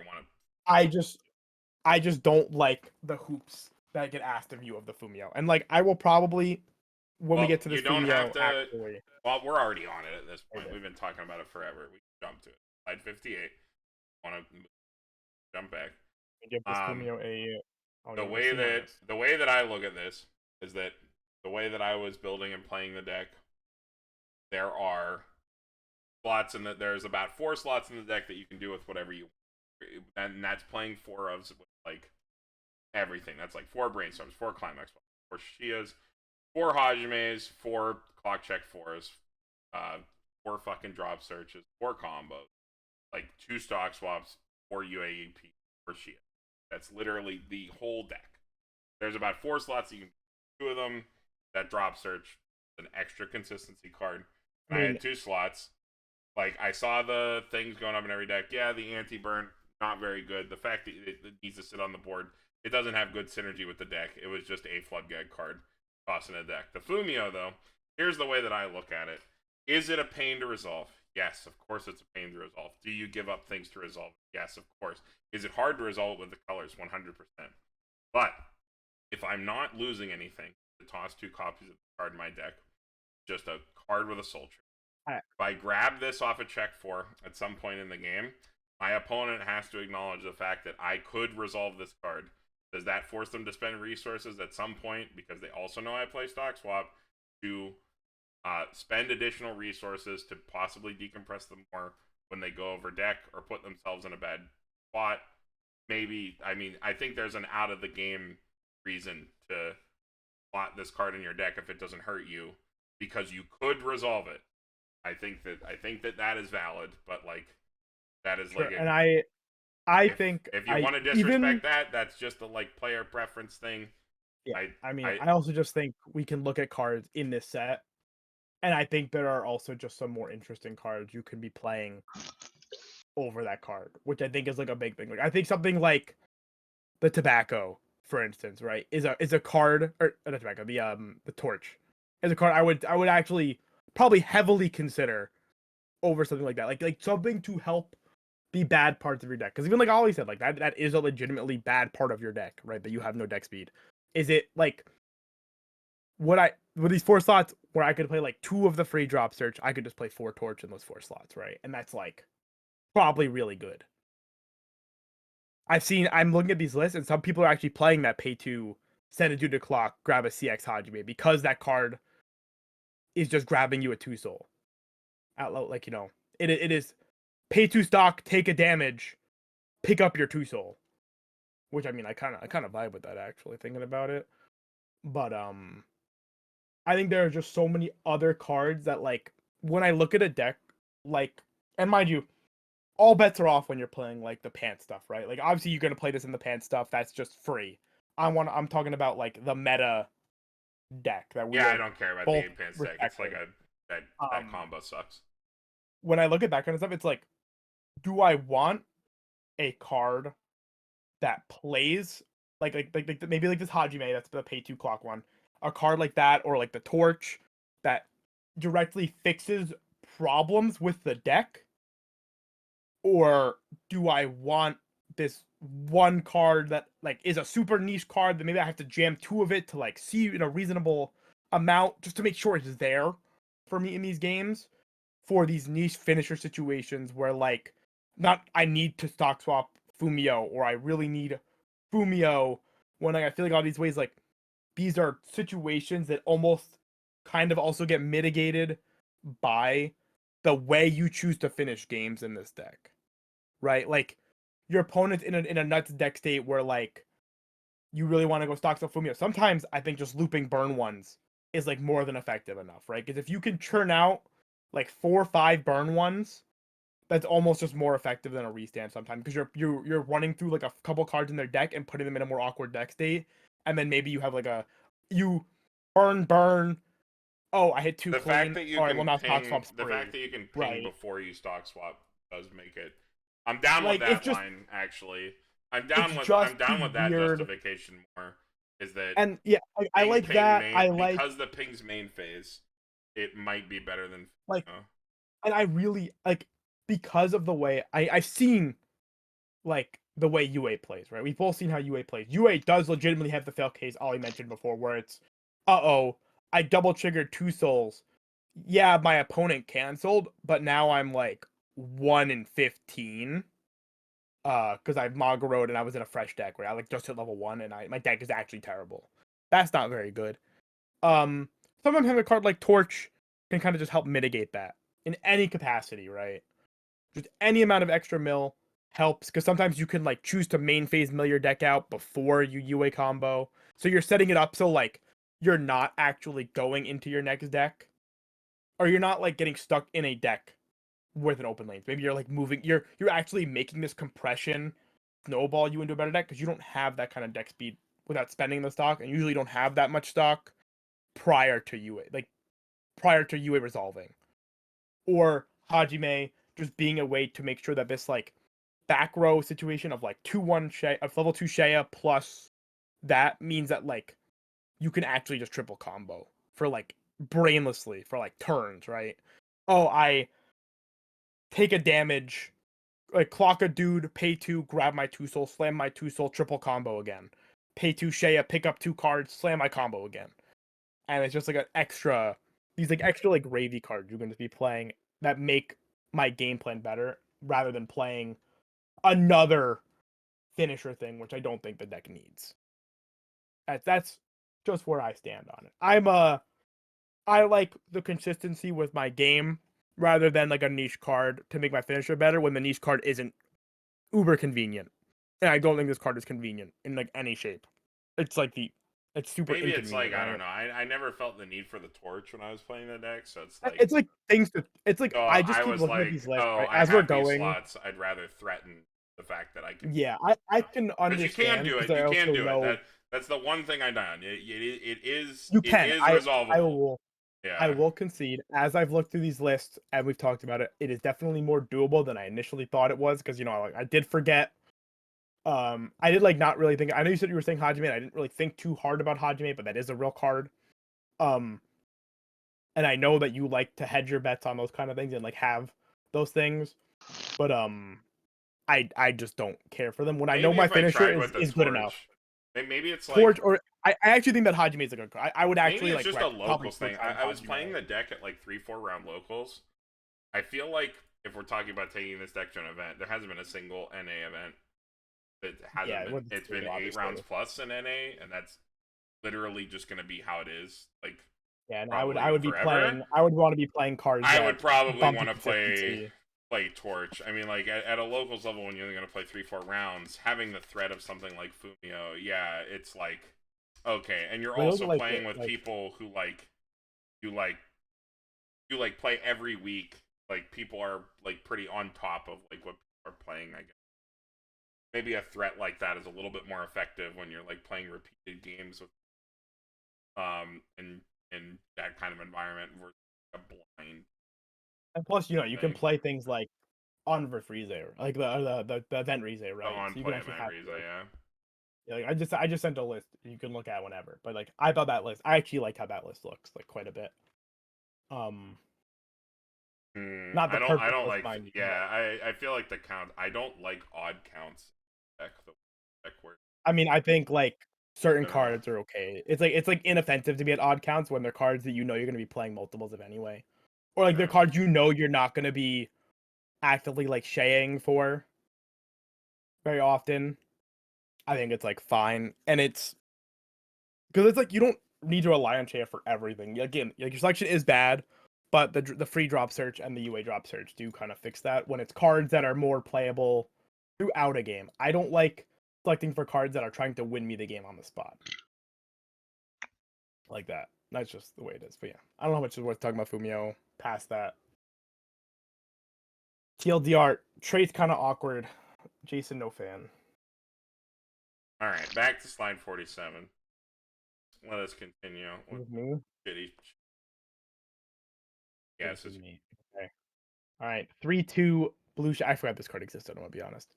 I just don't like the hoops that get asked of you of the Fumio. And like I will probably when we get to this Fumio actually. Well, we're already on it at this point. We've been talking about it forever. We can jump to it. Slide 58. Want to jump back. Give this Fumio a the way that I look at this is that the way that I was building and playing the deck, there are slots in that. There's about 4 slots in the deck that you can do with whatever you want, and that's playing 4 of like everything. That's like 4 brainstorms, 4 climax, 4 Shias, 4 Hajimes, 4 clock check 4s, 4 fucking drop searches, 4 combos, like 2 stock swaps, 4 UAEP, 4 Shia. That's literally the whole deck. There's about 4 slots you can do 2 of them. That drop search, an extra consistency card. I had 2 slots. Like, I saw the things going up in every deck. Yeah, the anti-burn, not very good. The fact that it needs to sit on the board, it doesn't have good synergy with the deck. It was just a floodgate card tossing a deck. The Fumio, though, here's the way that I look at it. Is it a pain to resolve? Yes, of course it's a pain to resolve. Do you give up things to resolve? Yes, of course. Is it hard to resolve with the colors? 100%. But if I'm not losing anything to toss 2 copies of the card in my deck, just a card with a soul tree. If I grab this off a check 4 at some point in the game, my opponent has to acknowledge the fact that I could resolve this card. Does that force them to spend resources at some point, because they also know I play stock swap, to spend additional resources to possibly decompress them more when they go over deck or put themselves in a bad spot? Maybe. I mean, I think there's an out of the game reason to slot this card in your deck if it doesn't hurt you, because you could resolve it. I think that is valid, but like that is like. And I think if you want to disrespect that's just a like player preference thing. Yeah, I also just think we can look at cards in this set, and I think there are also just some more interesting cards you can be playing over that card, which I think is like a big thing. Like I think something like the tobacco, for instance, right, is a card, or not tobacco, the torch is a card I would actually probably heavily consider over something like that, like something to help the bad parts of your deck. Because even like Ollie said, like that is a legitimately bad part of your deck, right? That you have no deck speed. Is it like with these 4 slots where I could play like 2 of the free drop search, I could just play 4 torch in those 4 slots, right? And that's like probably really good. I'm looking at these lists, and some people are actually playing that pay 2, send a dude to clock, grab a CX Hajime, because that card is just grabbing you a 2-soul. Like, it is pay 2 stock, take a damage, pick up your 2-soul. Which, I mean, I kind of vibe with that, actually, thinking about it. But, I think there are just so many other cards that, like, when I look at a deck, like, and mind you, all bets are off when you're playing, like, the pants stuff, right? Like, obviously you're gonna play this in the pants stuff, that's just free. I'm talking about, like, the meta deck that we Yeah, are I don't care about the both 8 pants deck. It's like that combo sucks. When I look at that kind of stuff, it's like, do I want a card that plays like maybe like this Hajime, that's the pay 2 clock one, a card like that, or like the Torch that directly fixes problems with the deck? Or do I want this one card that like is a super niche card that maybe I have to jam 2 of it to like see in a reasonable amount just to make sure it's there for me in these games, for these niche finisher situations where like not I need to stock swap Fumio, or I really need Fumio, when I feel like all these ways, like, these are situations that almost kind of also get mitigated by the way you choose to finish games in this deck, right? Like, your opponent's in a nuts deck state where like you really want to go stock swap Fumio. Sometimes I think just looping burn ones is like more than effective enough, right? Because if you can churn out like 4 or 5 burn ones, that's almost just more effective than a restand sometimes, because you're running through like a couple cards in their deck and putting them in a more awkward deck state, and then maybe you have like you burn. Oh, I hit 2 The clean. fact that you All right, can well now ping, stock swap's the free. fact that you can ping Right. before you stock swap does make it. I'm down Like, with it's that just- line actually. I'm down with that weird. justification more. Is that And yeah, I like that. Main, I like because the ping's main phase, it might be better than like, and I really like, because of the way I've seen like the way UA plays, right? We've both seen how UA plays. UA does legitimately have the fail case Ollie mentioned before, where it's, I double triggered 2 souls. Yeah, my opponent canceled, but now I'm like 1 in 15. Because I've Magaroed and I was in a fresh deck where I like just hit level 1 and my deck is actually terrible. That's not very good. Sometimes having a card like Torch can kind of just help mitigate that in any capacity, right? Just any amount of extra mill helps, because sometimes you can like choose to main phase mill your deck out before you UA combo. So you're setting it up so like you're not actually going into your next deck, or you're not like getting stuck in a deck with an open lane. Maybe you're like moving, you're actually making this compression snowball you into a better deck, because you don't have that kind of deck speed without spending the stock, and usually don't have that much stock prior to UA resolving. Or Hajime just being a way to make sure that this like back row situation of like 2-1 of level 2 Shea plus that means that like you can actually just triple combo for like brainlessly for like turns, right? Oh, I take a damage, like clock a dude, pay 2, grab my 2 soul, slam my 2 soul, triple combo again. Pay 2 Shea, pick up 2 cards, slam my combo again. And it's just like an extra, these like extra like gravy cards you're going to be playing that make my game plan better, rather than playing another finisher thing, which I don't think the deck needs. That's just where I stand on it. I like the consistency with my game rather than like a niche card to make my finisher better when the niche card isn't uber convenient. And I don't think this card is convenient in like any shape. It's like it's super maybe it's like, inconvenient. I don't know. I never felt the need for the torch when I was playing the deck, so it's like things to. It's like so I just I keep was looking at like, these lists, oh, right? I As we're have these going. slots. I'd rather threaten the fact that I can. Yeah, I can understand. But you can do it. I You can also do know it. That's the one thing I done. It is. you It can. is I resolvable. will. Yeah. I will concede, as I've looked through these lists and we've talked about it, it is definitely more doable than I initially thought it was, because I did forget. I did like not really think. I know you said you were saying Hajime. I didn't really think too hard about Hajime, but that is a real card. And I know that you like to hedge your bets on those kind of things and like have those things, but I just don't care for them when I know my finisher is good enough. Maybe it's Torch, like, or I actually think that Hajime is a good card. I would actually maybe it's like just a locals thing. I was Hajime. playing the deck at like 3-4 round locals. I feel like if we're talking about taking this deck to an event, there hasn't been a single NA event It hasn't Yeah, been. It's been 8 obviously. rounds plus in NA, and that's literally just going to be how it is. Like, Yeah, and probably I would be forever. playing. I would want to be playing cards. I that would probably bump want to consistency. play Torch. I mean, like at a locals level, when you're only going to play 3-4 rounds, having the threat of something like Fumio, yeah, it's like okay. And you're Well, those also are like playing the- with like- people who you play every week. Like people are like pretty on top of like what people are playing. I guess maybe a threat like that is a little bit more effective when you're like playing repeated games with in that kind of environment versus a blind. And plus, you can thing. play things like on-verse Rize, like the event Rize, right? On So you play can actually event have Riza, like, yeah. like I just sent a list you can look at whenever. But like I thought that list, I actually like how that list looks like quite a bit. Not the I perfect don't list, like. mind you, Yeah, I feel like the count. I don't like odd counts. Deck where. I mean, I think like certain I don't know. cards are okay. It's like inoffensive to be at odd counts when they're cards that you're going to be playing multiples of anyway, or like they're Yeah. cards you're not going to be actively like shaying for very often. I think it's like fine, and it's because it's like you don't need to rely on Shaya for everything. Again, like your selection is bad, but the free drop search and the UA drop search do kind of fix that when it's cards that are more playable throughout a game. I don't like selecting for cards that are trying to win me the game on the spot. Like that. That's just the way it is. But yeah, I don't know how much is worth talking about Fumio past that. TLDR, trait's kind of awkward. Jason, no fan. All right, back to slide 47. Let us continue with Me? shitty. Yeah, This is me. Okay. All right. 3-2 blue. I forgot this card existed. I'm gonna be honest.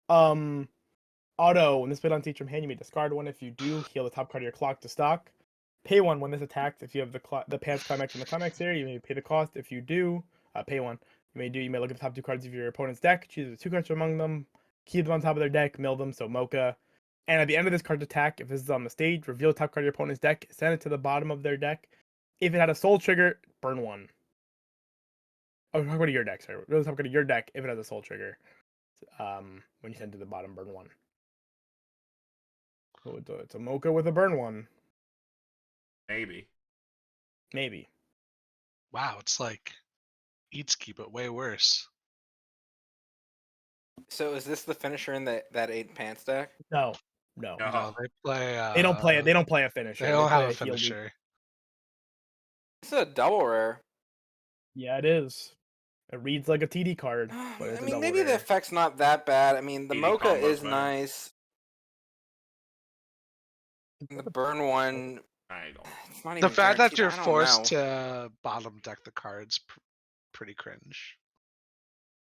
Auto. When this played on Teach from hand, you may discard one. If you do, heal the top card of your clock to stock. Pay one when this attacked. If you have the pants climax in the climax area, you may pay the cost. If you do, pay one. You may look at the top 2 cards of your opponent's deck. Choose the 2 cards from among them. Keep them on top of their deck. Mill them. So Mocha. And at the end of this card's attack, if this is on the stage, reveal the top card of your opponent's deck. Send it to the bottom of their deck. If it had a soul trigger, burn one. Oh, talk about your deck. Sorry, reveal the top card of your deck if it has a soul trigger. When you send to the bottom, burn one. So it's a Mocha with a burn one. Maybe. Maybe. Wow, it's like Eatski, but way worse. So is this the finisher in that 8 pants deck? No. No. No, they play. They don't play it. They don't play a finisher. They don't play have a heal lead. finisher. This is a double rare. Yeah, it is. It reads like a TD card, but it's I a mean, double maybe the rare. effect's not that bad. I mean, the TD Mocha combo's is better. nice. The burn one. I don't. It's not The even fact that guaranteed. you're I don't forced know. to bottom deck the cards, pretty cringe.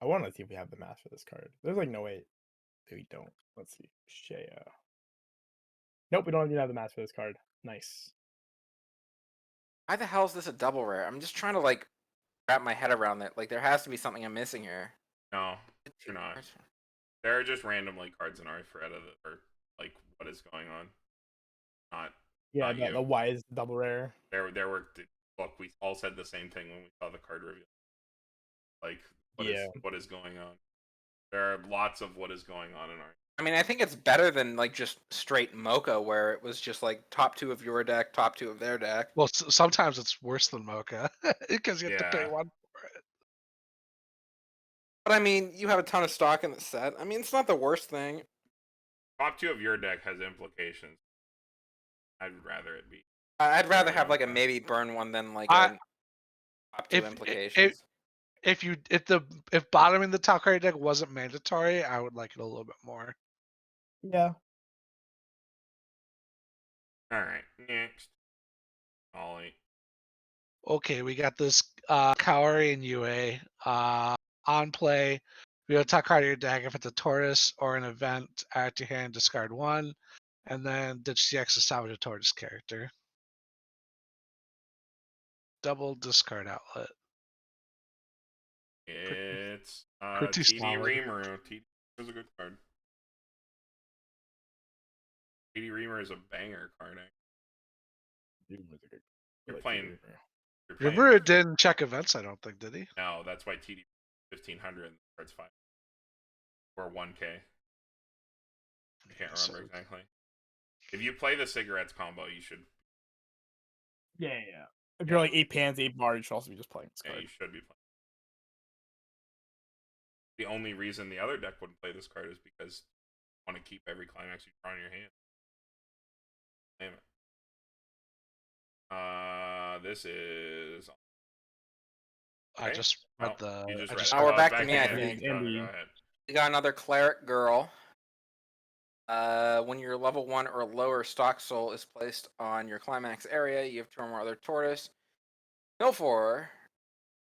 I want to see if we have the math for this card. There's like no way we don't. Let's see. Shaya. Nope, we don't even have the math for this card. Nice. Why the hell is this a double rare? I'm just trying to like wrap my head around that. Like, there has to be something I'm missing here. No, you're not. There are just randomly cards in Arifureta that are like, what is going on? Not. Yeah, Not you. the Weiss double rare. There were. Look, we all said the same thing when we saw the card reveal. Like, what is going on? There are lots of what is going on in our. I mean, I think it's better than like just straight Mocha, where it was just like top 2 of your deck, top 2 of their deck. Well, sometimes it's worse than Mocha because you have to pay Yeah. one for it. But I mean, you have a ton of stock in the set. I mean, it's not the worst thing. Top 2 of your deck has implications. I'd rather it be. I'd rather Very have like a okay. maybe burn one than like I- a top 2 if- implications. If bottoming the top card deck wasn't mandatory, I would like it a little bit more. Yeah. All right, next. Ollie. Okay, we got this Kaori and UA. On play, we have top card of your deck if it's a Taurus or an event. Add to your hand, discard one, and then ditch the X to salvage a Taurus character. Double discard outlet. It's pretty TD solid. Reamer. TD is a good card. TD Reamer is a banger card. You're playing. Remember, it didn't check events. I don't think, did he? No, that's why TD 1500 and the card's 5 or 1K. I can't remember exactly. If you play the cigarettes combo, you should. Yeah. If you're like 8 pans, 8 bars, you should also be just playing this Yeah, card. you should be playing. The only reason the other deck wouldn't play this card is because you want to keep every climax you draw in your hand. Damn it. This is. I just read You just read just it. Oh, we're back to back me, I Andy. think. Go ahead. We got another cleric girl. When your level 1 or lower stock soul is placed on your climax area, you have 2 or more other tortoise. Mill 4.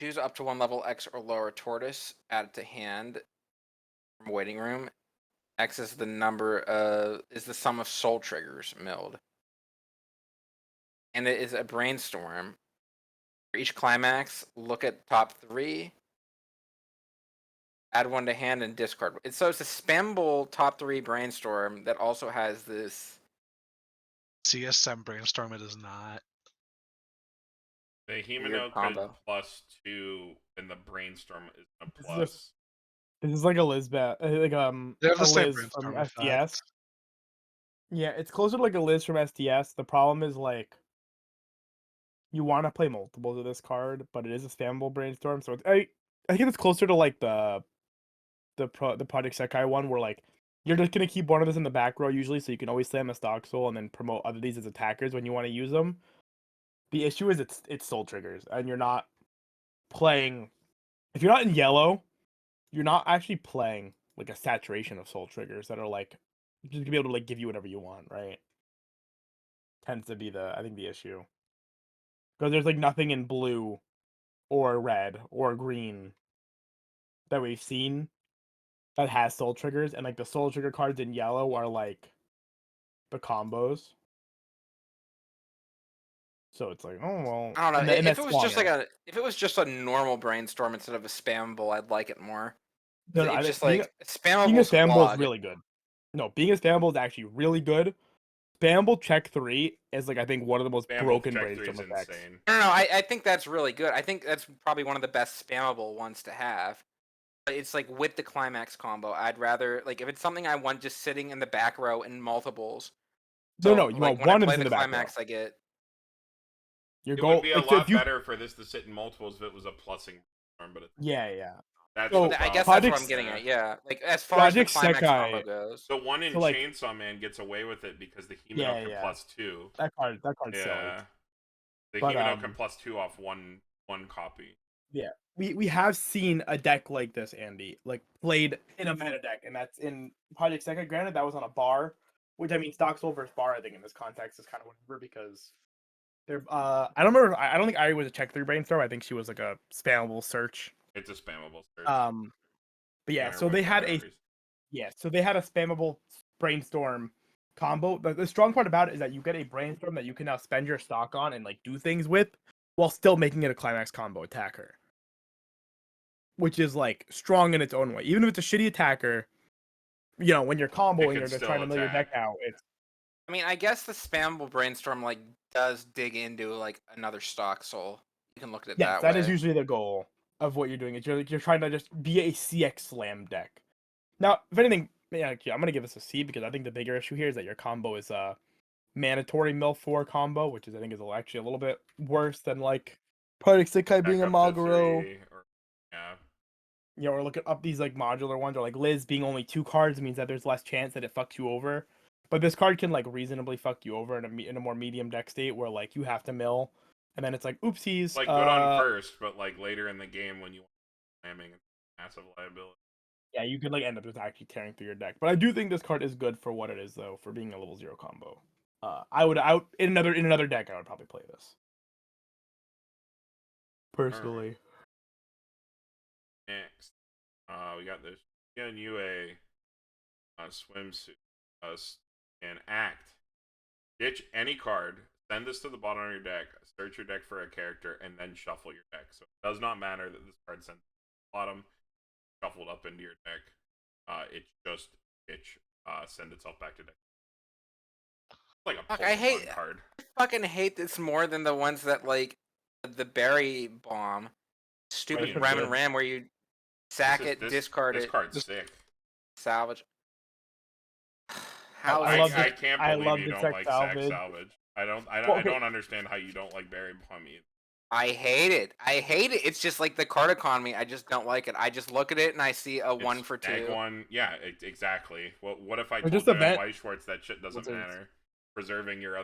Choose up to 1 level X or lower tortoise. Add it to hand from waiting room. X is the sum of soul triggers milled. And it is a brainstorm. For each climax, look at top 3. Add 1 to hand and discard. So it's a spammable top 3 brainstorm that also has this. CSM brainstorm. It is not. The Himeno could +2, and the brainstorm is a plus. This is like a Lisbeth, like They have a the same Liz brainstorm from SDS. effect. Yeah, it's closer to like a Liz from SDS. The problem is like you want to play multiples of this card, but it is a spammable brainstorm. So I think it's closer to like the Project Sekai one, where like you're just gonna keep one of this in the back row usually, so you can always slam a stock soul and then promote other these as attackers when you want to use them. The issue is it's soul triggers, and you're not playing. If you're not in yellow, you're not actually playing like a saturation of soul triggers that are like just gonna be able to like give you whatever you want, right? Tends to be the issue. Because there's like nothing in blue or red or green that we've seen that has soul triggers, and like the soul trigger cards in yellow are like the combos. So it's like, oh well. I don't know. And If it was just a normal brainstorm instead of a spammable, I'd like it more. No, It's I just being, like spammable. being a spammable is really good. No, being a spammable is actually really good. Spammable check 3 is like I think one of the most broken brainstorm effects. No, I think that's really good. I think that's probably one of the best spammable ones to have. But it's like with the climax combo, I'd rather like if it's something I want just sitting in the back row in multiples. So, No, you like, want one of them in the back climax, row. I get. It would be a lot better for this to sit in multiples if it was a plussing brainstorm, but yeah. That's so I guess that's what I'm getting at. Yeah, like as far as the climax combo goes, the one in Chainsaw Man gets away with it because the Himeno can +2. That card's silly. The Himeno can +2 off one copy. Yeah, we have seen a deck like this, Andy, like played in a meta deck, and that's in Project Sekai. Granted, that was on a bar, which I mean, stock soul versus bar. I think in this context is kind of whatever because they're. I don't remember. I don't think Ari was a check 3 brainstorm. I think she was like a spammable search. It's a spammable search. But yeah, so they had a spammable brainstorm combo. The strong part about it is that you get a brainstorm that you can now spend your stock on and like do things with, while still making it a climax combo attacker, which is like strong in its own way. Even if it's a shitty attacker, you know, when you're comboing, you're just trying to mill your deck out. I mean, I guess the spammable brainstorm like does dig into like another stock soul. You can look at it that way. That is usually the goal of what you're doing. Is you're trying to just be a CX slam deck. Now, if anything, I'm gonna give this a C because I think the bigger issue here is that your combo is a mandatory mill 4 combo, which is I think is actually a little bit worse than like Project Sekai being a Maguro. Or looking up these like modular ones, or like Liz being only 2 cards means that there's less chance that it fucks you over. But this card can like reasonably fuck you over in a more medium deck state where like you have to mill, and then it's like oopsies. Like good on first, but like later in the game when you slamming, massive liability. Yeah, you could like end up just actually tearing through your deck. But I do think this card is good for what it is, though, for being a level 0 combo. In another deck, I would probably play this. Personally. Next, we got this UA swimsuit and act. Ditch any card. Send this to the bottom of your deck. Search your deck for a character, and then shuffle your deck. So it does not matter that this card sent to the bottom, shuffled up into your deck. It just send itself back to deck. Like a Pokemon card. I fucking hate this more than the ones that like the berry bomb, stupid Ram where you sack it, discard it. This card's sick. Salvage. How I is love it- the- I can't I believe love you the don't tech like salvage. sack salvage. I Well, okay. don't understand how you don't like Barry Plum either. I hate it. I hate it. It's just like the card economy. I just don't like it. I just look at it and I see a It's 1 for 2. Egg one, yeah, exactly. What if I Or told just you event in Weiss Schwarz that shit doesn't wizards. matter? Preserving your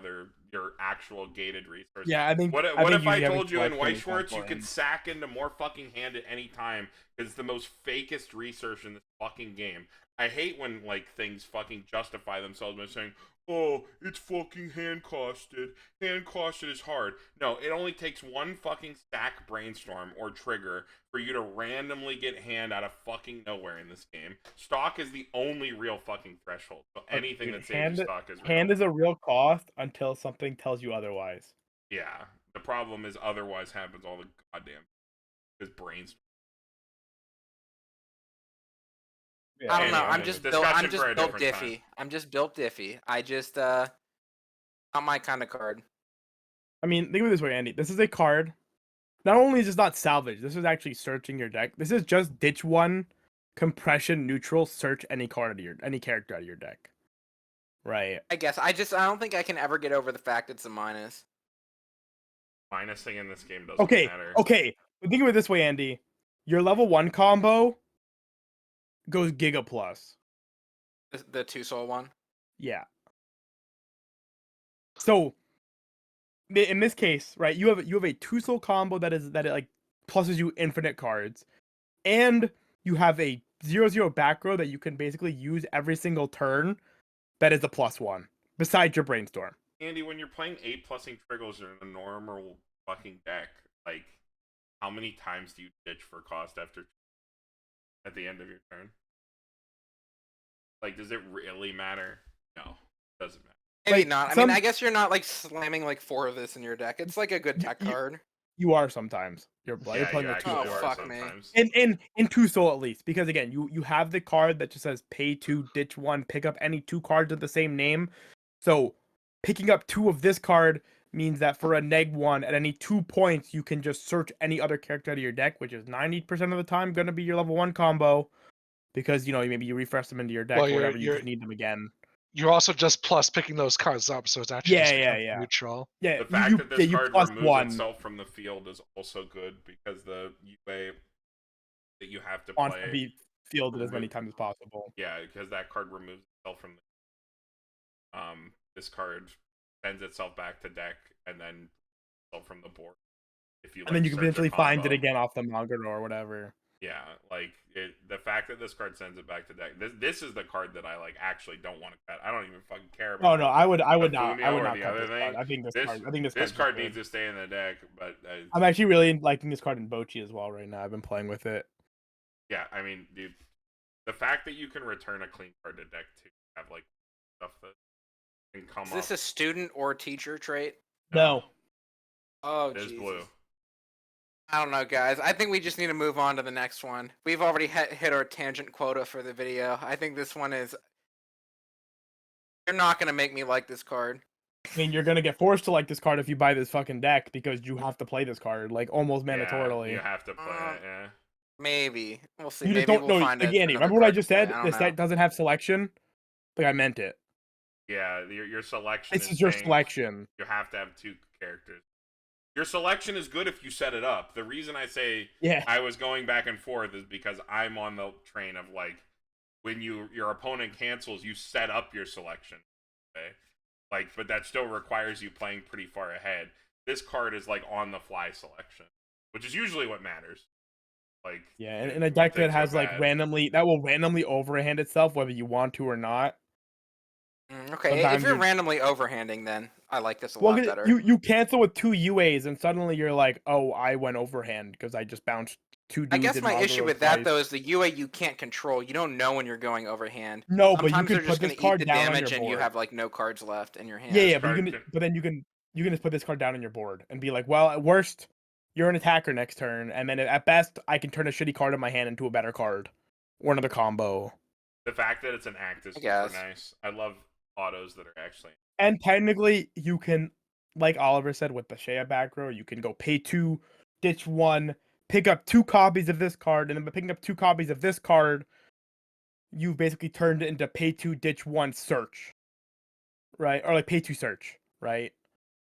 actual gated resources. Yeah, I think. What I if think I usually having told you in collection Weiss is Schwarz you important. could sack into more fucking hand at any time? It's the most fakest research in this fucking game. I hate when like things fucking justify themselves by saying, "Oh, it's fucking hand costed. Hand costed is hard." No, it only takes one fucking stack brainstorm or trigger for you to randomly get hand out of fucking nowhere in this game. Stock is the only real fucking threshold. So anything Dude, that saves you stock is real. hand is a real cost until something tells you otherwise. Yeah. The problem is otherwise happens all the goddamn because brains. Yeah. I don't know. Anyway, I'm just built. discussion I'm just for a built different diffy. time. I'm just built diffy. I just not my kind of card. I mean, think of it this way, Andy. This is a card. Not only is this not salvage, this is actually searching your deck. This is just ditch one, compression neutral, search any card out of any character out of your deck. Right. I guess I don't think I can ever get over the fact it's a minus. Minusing in this game doesn't Okay. matter. Okay. But think of it this way, Andy. Your level 1 combo goes Giga Plus. The 2-soul one. Yeah. So in this case, right, you have a 2-soul combo that it like pluses you infinite cards, and you have a 0/0 back row that you can basically use every single turn. That is a +1 besides your brainstorm. Andy, when you're playing 8+ing triggers in a normal fucking deck, like how many times do you ditch for cost at the end of your turn? Like, does it really matter? No, it doesn't matter. Maybe Like, not. I mean, I guess you're not like slamming like 4 of this in your deck. It's like a good tech card. You are sometimes. You're Yeah, playing you a 2 actually Oh, are fuck me. sometimes. in 2-soul at least, because again, you have the card that just says pay 2, ditch 1, pick up any 2 cards of the same name. So picking up 2 of this card means that for a -1 at any 2 points, you can just search any other character out of your deck, which is 90% of the time going to be your level 1 combo, because maybe you refresh them into your deck Well, or whatever, you just need them again. You're also just plus picking those cards up, so it's actually just Yeah. neutral. Yeah, The fact that this card plus removes 1 itself from the field is also good because the UA that you have to wants to play. be fielded as many times as possible. Yeah, because that card removes itself from the this card sends itself back to deck and then itself from the board. If you And then you can search a potentially find it combo. again off the manga or whatever. Yeah, like the fact that this card sends it back to deck. This is the card that I like actually don't want to cut. I don't even fucking care about. Oh no, I would not. I would or not the cut other this thing. card. I think this card needs to stay in the deck. But I'm actually really liking this card in Bochi as well right now. I've been playing with it. yeah, I mean, dude, the fact that you can return a clean card to deck to have like stuff that can come Is this up. a student or teacher trait? No. Oh, It is Jesus. blue. I don't know, guys. I think we just need to move on to the next one. We've already hit our tangent quota for the video. I think this one is... You're not going to make me like this card. I mean, you're gonna get forced to like this card if you buy this fucking deck because you have to play this card like almost mandatorily. Yeah, you have to play it. Yeah. Maybe. We'll see. You just Maybe don't we'll know. find Again, another remember what I card just to play. said? I don't This know. deck doesn't have selection. Like I meant it. Yeah, your selection. This is your selection. You have to have 2 characters. Your selection is good if you set it up. The reason I say Yeah. I was going back and forth is because I'm on the train of like when your opponent cancels, you set up your selection. Okay? Like, but that still requires you playing pretty far ahead. This card is like on the fly selection, which is usually what matters. Like Yeah, and a deck that has like randomly overhand itself whether you want to or not. Okay, Sometimes if you're you're- randomly overhanding, then I like this a Well, lot better. you cancel with 2 UAs and suddenly you're like, oh, I went overhand because I just bounced 2 dudes. I guess in my Mago issue Road with that twice. though is the UA you can't control. You don't know when you're going overhand. No, but you Sometimes can they're just put going this to eat card the down on damage your and you board. have like no cards left in your hand. Yeah, but card then you can just put this card down on your board and be like, well, at worst, you're an attacker next turn, and then at best, I can turn a shitty card in my hand into a better card or another combo. the fact that it's an act is super nice. I love autos that are actually. And technically, you can, like Oliver said, with the Shea back row, you can go pay 2, ditch 1, pick up 2 copies of this card, and then by picking up 2 copies of this card, you've basically turned it into pay 2, ditch 1, search. right? Or like pay to search, right?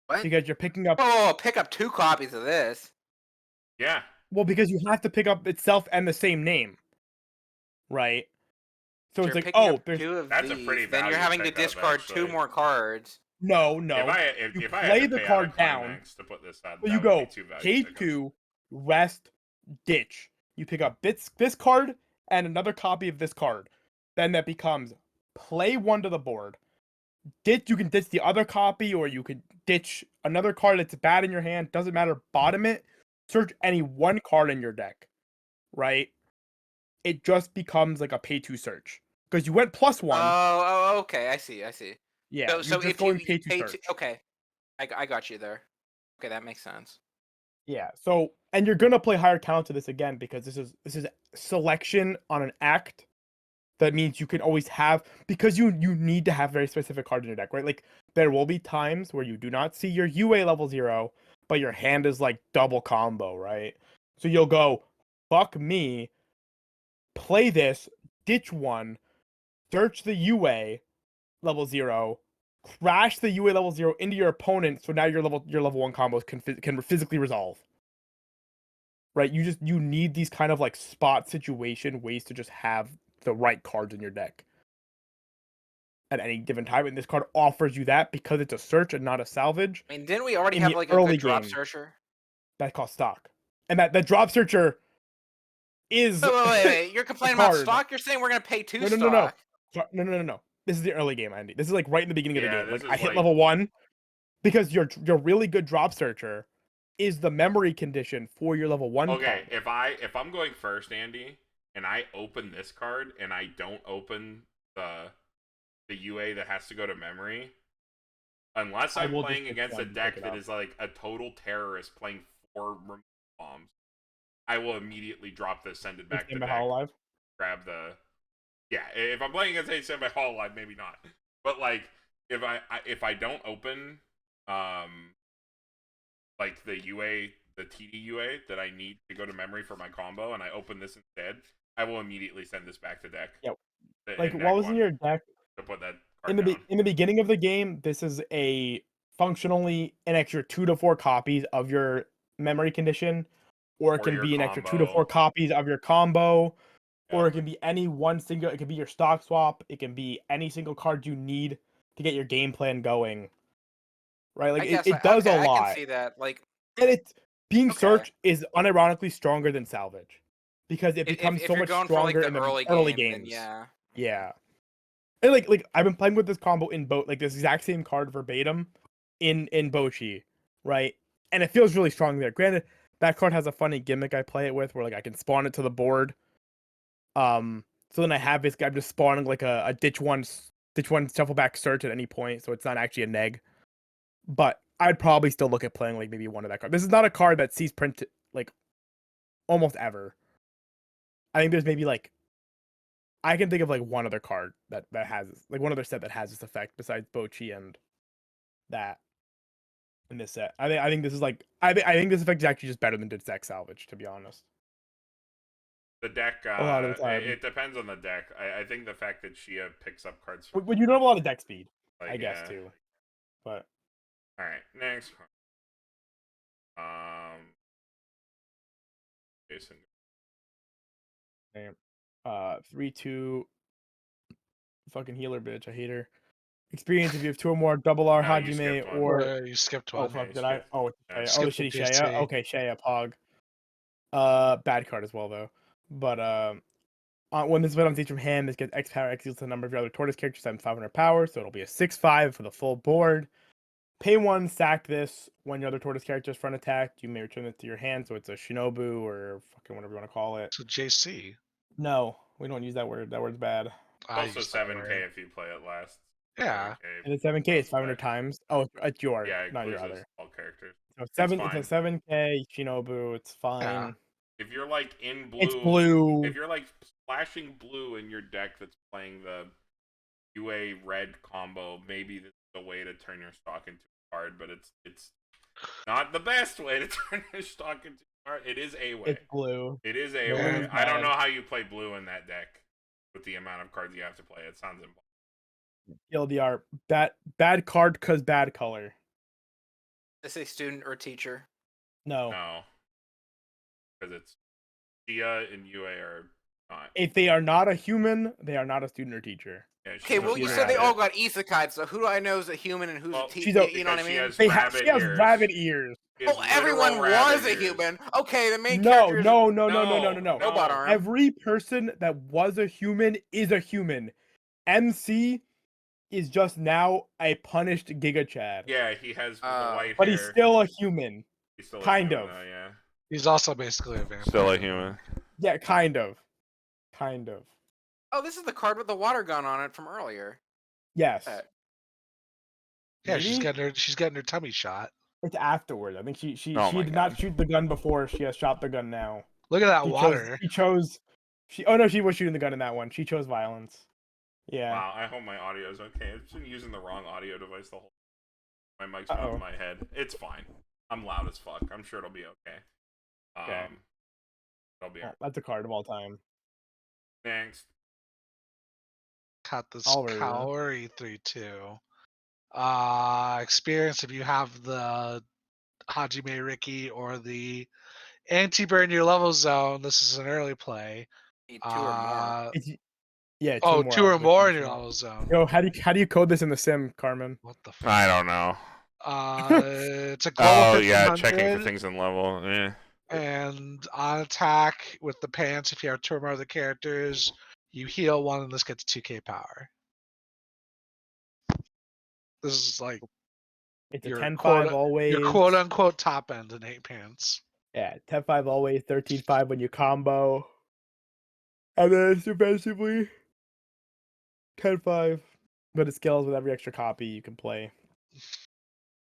What? Because you're picking up. Oh, pick up 2 copies of this. Yeah. Well, because you have to pick up itself and the same name, right? So it's You're like, picking oh, up there's 2 of That's a pretty these, then you're value having to pickup, discard 2 actually. more cards. no. If You I had play to the pay out card a down. climax to put this out, So that you would be go 2 value pay pickups. to rest ditch. You pick up this card and another copy of this card. Then that becomes play 1 to the board. Ditch. You can ditch the other copy, or you could ditch another card that's bad in your hand. Doesn't matter. Bottom it. Search any 1 card in your deck, right? It just becomes like a pay to search because you went +1. Oh, okay. I see. Yeah, So, you're so just if going you pay to pay search. to, okay, I got you there. Okay, that makes sense. Yeah. So, and you're gonna play higher count to this again because this is selection on an act. That means you can always have, because you need to have very specific cards in your deck, right? Like there will be times where you do not see your UA level 0, but your hand is like double combo, right? So you'll go, fuck me, play this, ditch 1, search the UA level 0, crash the UA level 0 into your opponent, so now your level 1 combos can physically resolve. Right? You need these kind of like spot situation ways to just have the right cards in your deck at any given time, and this card offers you that because it's a search and not a salvage. I mean, didn't we already In have the like a early good drop game, searcher? that costs stock, and that drop searcher is Wait. You're complaining about stock? You're saying we're gonna pay 2 stock? No. This is the early game, Andy. This is like right in the beginning of the game. this Like I is hit like- level 1 because your really good drop searcher is the memory condition for your level 1 Okay, combo. if I'm going first, Andy, and I open this card and I don't open the UA that has to go to memory, unless I'm playing against a deck that is like a total terrorist playing 4 bombs, I will immediately drop this, send it back to deck, grab the... Yeah, if I'm playing against a Standby Hololive, maybe not. But like, if I don't open like the UA, the TD UA that I need to go to memory for my combo, and I open this instead, I will immediately send this back to deck. Yep. Like what was in your deck? To put that card down. In the beginning of the game, this is a functionally an extra 2 to 4 copies of your memory condition, or it can be an extra 2 to 4 copies of your combo, or it can be any one single. It can be your stock swap. It can be any single card you need to get your game plan going. Right, like it does a lot. I can see that. Like, and it's being search is unironically stronger than salvage because it becomes so much stronger in the early games. Then yeah. And like I've been playing with this combo in both, like this exact same card verbatim in Bochi, right? And it feels really strong there. Granted, that card has a funny gimmick I play it with where like I can spawn it to the board. So then I have this guy, I'm just spawning like a ditch one shuffle back search at any point, so it's not actually a neg. But I'd probably still look at playing like maybe one of that card. This is not a card that sees print like almost ever. I think there's maybe like I can think of like one other card that has like one other set that has this effect besides Bochi and that in this set. I think this is like I think this effect is actually just better than deck salvage, to be honest. The deck, it depends on the deck. I think the fact that Shia picks up cards. When you don't have a lot of deck speed, like, I guess too. But all right, next. Jason. 3/2. Fucking healer bitch. I hate her. Experience if you have 2 or more double R Hajime or you skipped one. Oh fuck, did I? Oh, shitty Shaya. Okay, Shaya Pog. Bad card as well though. But when this event on from hand, this gets X power X equals the number of your other tortoise characters times 500 power, so it'll be a 6/5 for the full board. Pay 1, sack this. When your other tortoise character is front attack, you may return it to your hand, so it's a Shinobu or fucking whatever you want to call it. So JC. No, we don't use that word. That word's bad. Also 7K if you play it last. Yeah. And it's 7K, it's 500 times. Oh, it's your, not your other. All characters. So it's a 7K Shinobu. It's fine. Yeah. If you're like in blue, it's blue. If you're like splashing blue in your deck that's playing the UA red combo, maybe this is a way to turn your stock into a card, but it's not the best way to turn your stock into a card. It is a way. It's blue. It is a way. I don't know how you play blue in that deck with the amount of cards you have to play. It sounds impossible. TLDR, bad card cause bad color. They say student or teacher. No. No. Because it's Tia and UA are not. If they are not a human, they are not a student or teacher. Yeah, she's Okay, a well, you either said they rabbit. all got isekai, so who do I know is a human and who's Well, a teacher? she's a- You know what I Because she mean? has She rabbit has ears. rabbit ears. She has Oh, everyone literal rabbit was a ears. human. Okay, the main No, character is no. No. robot arm. Every person that was a human is a human. MC is just now a punished Giga Chad. Yeah, he has the white But hair. he's still a human. He's still a kind human, of. though, yeah. He's also basically a vampire. Still a human. Yeah, kind of. Kind of. Oh, this is the card with the water gun on it from earlier. Yes. Yeah, she's Maybe? getting her tummy shot. It's afterward. I think she Oh my did not God. shoot the gun before. She has shot the gun now. Look at that She water. Oh no, she was shooting the gun in that one. She chose violence. Yeah. Wow, I hope my audio is okay. I've been using the wrong audio device the whole time. My mic's Uh-oh. above my head. It's fine. I'm loud as fuck. I'm sure it'll be okay. Okay. It'll be Oh, that's a card of all time. Next. Cut this Oliver. Kaori 3-2. Experience if you have the Hajime Riki or the anti-burn your level zone. This is an early play. Need 2 or more. Yeah. Two or more in your activations. level zone. Yo, how do you code this in the sim, Carmen? What the fuck? I don't know. It's a global Oh yeah, 1500, checking for things in level. Yeah. and on attack with the pants, if you have 2 or more of the characters, you heal 1 and this gets 2k power. This is like It's a your 10-5 always. your quote unquote top end in 8 pants. Yeah, 10-5 always, 13-5 when you combo. And then it's defensively 10-5. But it scales with every extra copy you can play.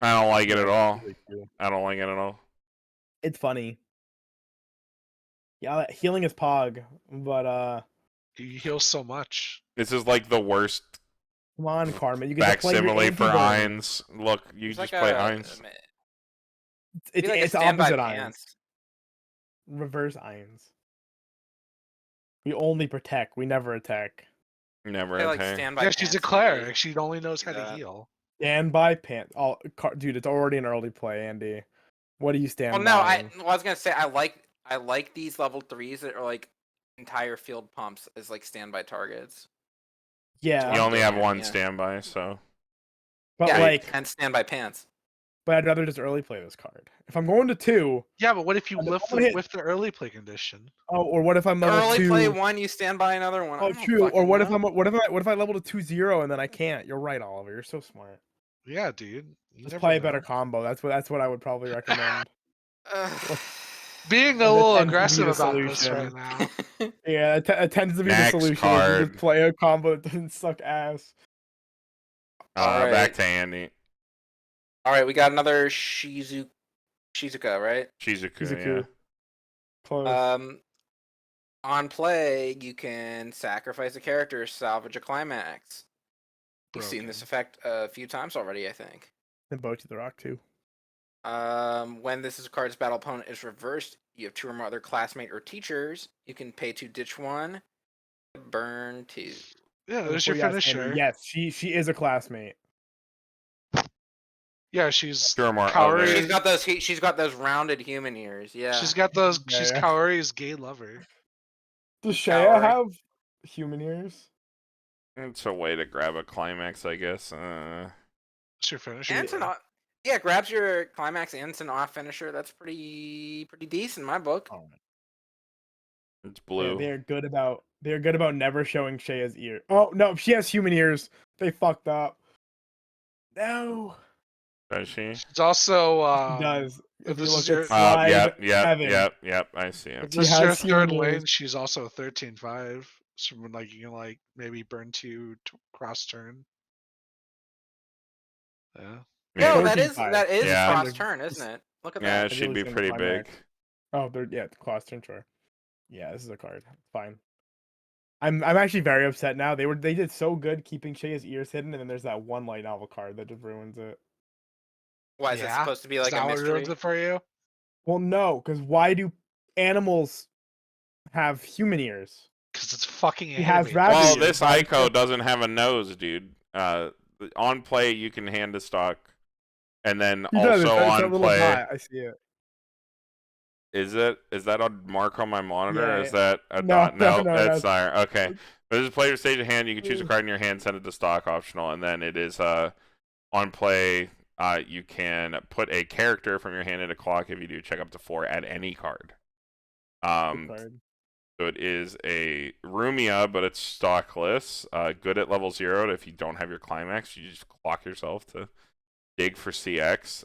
I don't like it at all. I don't like it at all. It's funny. Yeah, healing is Pog, but You heal so much. This is like the worst come on, Carmen. You get to play your facsimile for anti-burn. Ainz. Look, you It's just like play a- Ainz. It'd be like a It's standby opposite Ainz. pants. Reverse Ainz. We only protect. We never attack. Never They like attack. standby Yeah, she's a pants cleric. maybe. She only knows how Yeah. to heal. Standby pants. Oh, dude, it's already an early play, Andy. What do you stand Well, no, by? I was gonna say I like these level 3s that are like entire field pumps as like standby targets. Yeah, You only have Yeah. one standby, so but yeah, like, and standby pants. but I'd rather just early play this card. If I'm going to 2, Yeah, but what if you And the lift one hit- with the early play condition? or what if I'm level Early 2? play 1, you stand by another one. I Oh, don't true. Or fucking what if know. what if I level to 2-0 and then I can't? You're right, Oliver. You're so smart. Yeah, dude. You Just never play a know. better combo. That's what I would probably recommend. Ugh. Being a That little tends to be aggressive the about this solution. right now. Yeah, it tends to be Next the solution. Is you card. just play a combo that doesn't suck ass. Alright. back to Andy. All right, we got another Shizuka, right? Shizuku, Shizuku. yeah. Close. On play, you can sacrifice a character, salvage a climax. We've seen this effect a few times already, I think. And Bochi the Rock too. When this card's battle opponent is reversed, you have 2 or more other classmate or teachers. You can pay to ditch 1, burn 2. Yeah, there's Before your you ask Andy, finisher. yes, she is a classmate. Yeah, she's Two or more Kaori- others. She's got those rounded human ears. Yeah. she's got those. Yeah, She's yeah. Kaori's gay lover. Does Kaori. Shaya have human ears? It's a way to grab a climax, I guess. What's your finisher? And it's an off, yeah, grabs your climax and it's an off finisher. That's pretty decent in my book. Oh, It's blue. they're good about never showing Shaya's ear. Oh no, she has human ears. They fucked up. No, Does she? She's also. she does. if If you this look is at your- slide Yep. 7, I see him. If this is She your has third human lane, ears. she's also 13-5. So like you can like maybe burn 2 cross turn. Yeah. No, Yeah, that is 13-5. Yeah. cross turn, isn't it? Look at yeah, that. it should be really pretty seen the big. climax. Oh, they're class turn, sure. Yeah, this is a card. Fine. I'm actually very upset now. They did so good keeping Shaya's ears hidden, and then there's that one light novel card that just ruins it. Why is it supposed to be like is a that what mystery? ruins it for you? Well, no, because why do animals have human ears? Because it's fucking He has animated. rabbit Well, ears. this Why Ico can't- doesn't have a nose, dude. On play, you can hand a stock, and then He does. also It's that on little play. dot. I see it. Is that a mark on my monitor, or Yeah, is that a no, dot? no, No, no, that's that's- not. Okay. There's a player stage in hand. You can choose a card in your hand, send it to stock, optional, and then it is on play. You can put a character from your hand into clock. If you do, check up to 4. Add any card. Good card. So it is a Rumia, but it's stockless. Good at level 0. If you don't have your climax, you just clock yourself to dig for CX.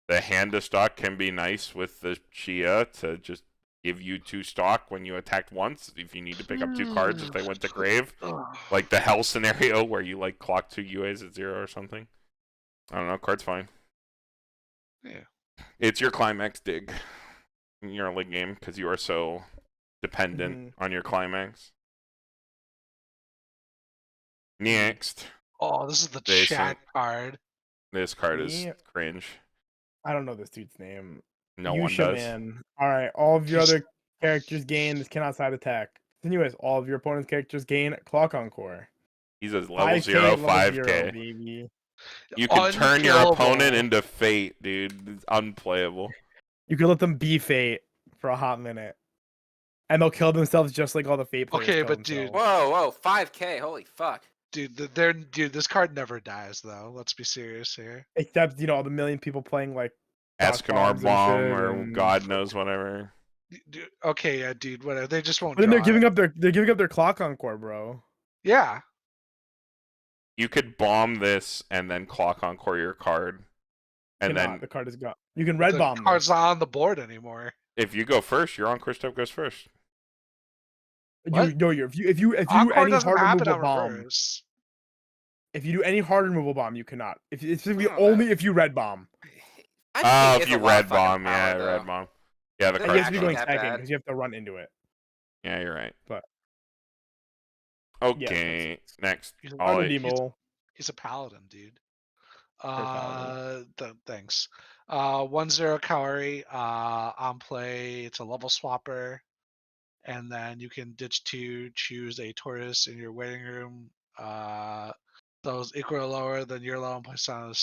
The hand to stock can be nice with the Chia to just give you 2 stock when you attacked once. If you need to pick up 2 cards if they went to grave, like the hell scenario where you like clock 2 UAs at 0 or something. I don't know. Card's fine. Yeah. It's your climax dig in your early game because you are so dependent on your climax. Next. Oh, this is the Jason. chat card. This card is Me? cringe. I don't know this dude's name. No one does. Man. All right. All of your He's- other characters gain this cannot side attack. Anyways, all of your opponent's characters gain clock encore. He's a level 5K, 0, level 5K. 0, baby. You can turn your Unkillable. opponent into fate, dude. It's unplayable. You can let them be fate for a hot minute. And they'll kill themselves just like all the fate players. Okay, kill but dude- themselves. Whoa, 5K, holy fuck. Dude, this card never dies though. Let's be serious here. Except, all the million people playing like Doc Escanor bombs and bomb shit or and- God knows whatever. Dude, okay, yeah, dude, whatever. They just won't. But then they're draw giving it. up their clock encore, bro. Yeah. You could bomb this and then clock encore your card. And The card is gone. You can red The bomb. card's This. not on the board anymore. if you go first, your encore step goes first. What? If you do Encore any doesn't hard happen removal on bomb, reverse. if you do any hard removal bomb, you cannot. If it's I don't know. only if you red bomb. Oh, if you red bomb, yeah, red bomb. Yeah, the It You card's have to be actually going fine. that second bad. because you have to run into it. Yeah, you're right. But- Okay, that's- next. He's a Ollie. Demo. He's a paladin, dude. paladin. Thanks. 1/0 Kaori. On play, it's a level swapper, and then you can ditch 2, choose a tortoise in your waiting room. Those equal or lower than your level and place on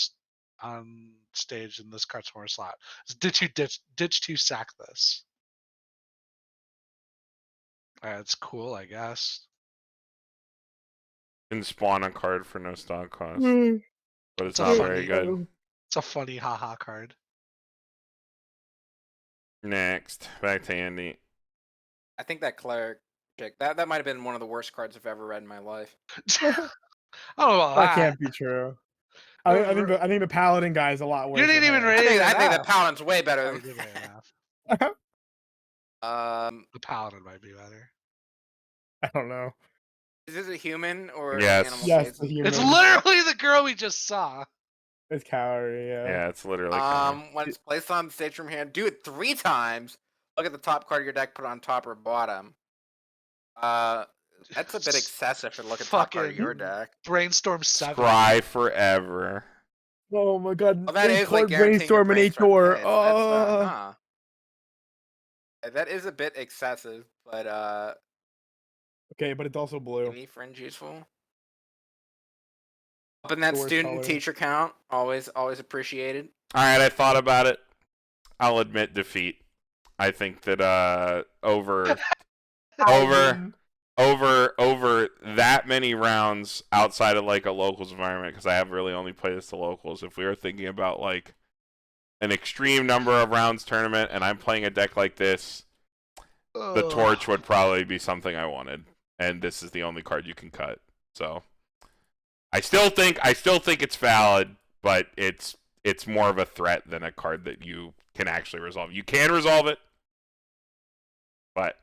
stage in this card's more slot. Ditch 2, sack this. It's cool, I guess. Can spawn a card for no stock cost, Mm. but it's It's a not funny- very good. It's a funny haha card. Next, back to Andy. I think that cleric chick, that might have been one of the worst cards I've ever read in my life. I don't know about That that. can't be true. I think the paladin guy is a lot worse. You didn't than even her. read I think the enough. paladin's way Oh, better you than did read enough. The paladin might be better. I don't know. Is this a human or Yes. an animal? Yes, It's- the human. It's literally the girl we just saw. It's calorie. Yeah. Yeah, it's literally. Connor. When it's placed on stage from hand, do it 3 times. Look at the top card of your deck, put it on top or bottom. That's a bit excessive for look at top card of your Fucking- deck. Brainstorm 7. Scry forever. Oh my god. Well, that they is like called guaranteeing your brainstorm and brainstorm Ator. phase. Oh. That is a bit excessive, but Okay, but it's also blue. maybe fringe useful. Up in that The worst student color. teacher count, always appreciated. All right, I thought about it. I'll admit defeat. I think that over that many rounds outside of like a locals environment, because I have really only played this to locals. If we were thinking about like an extreme number of rounds tournament, and I'm playing a deck like this, the torch would probably be something I wanted, and this is the only card you can cut. So I still think it's valid, but it's more of a threat than a card that you can actually resolve. You can resolve it, but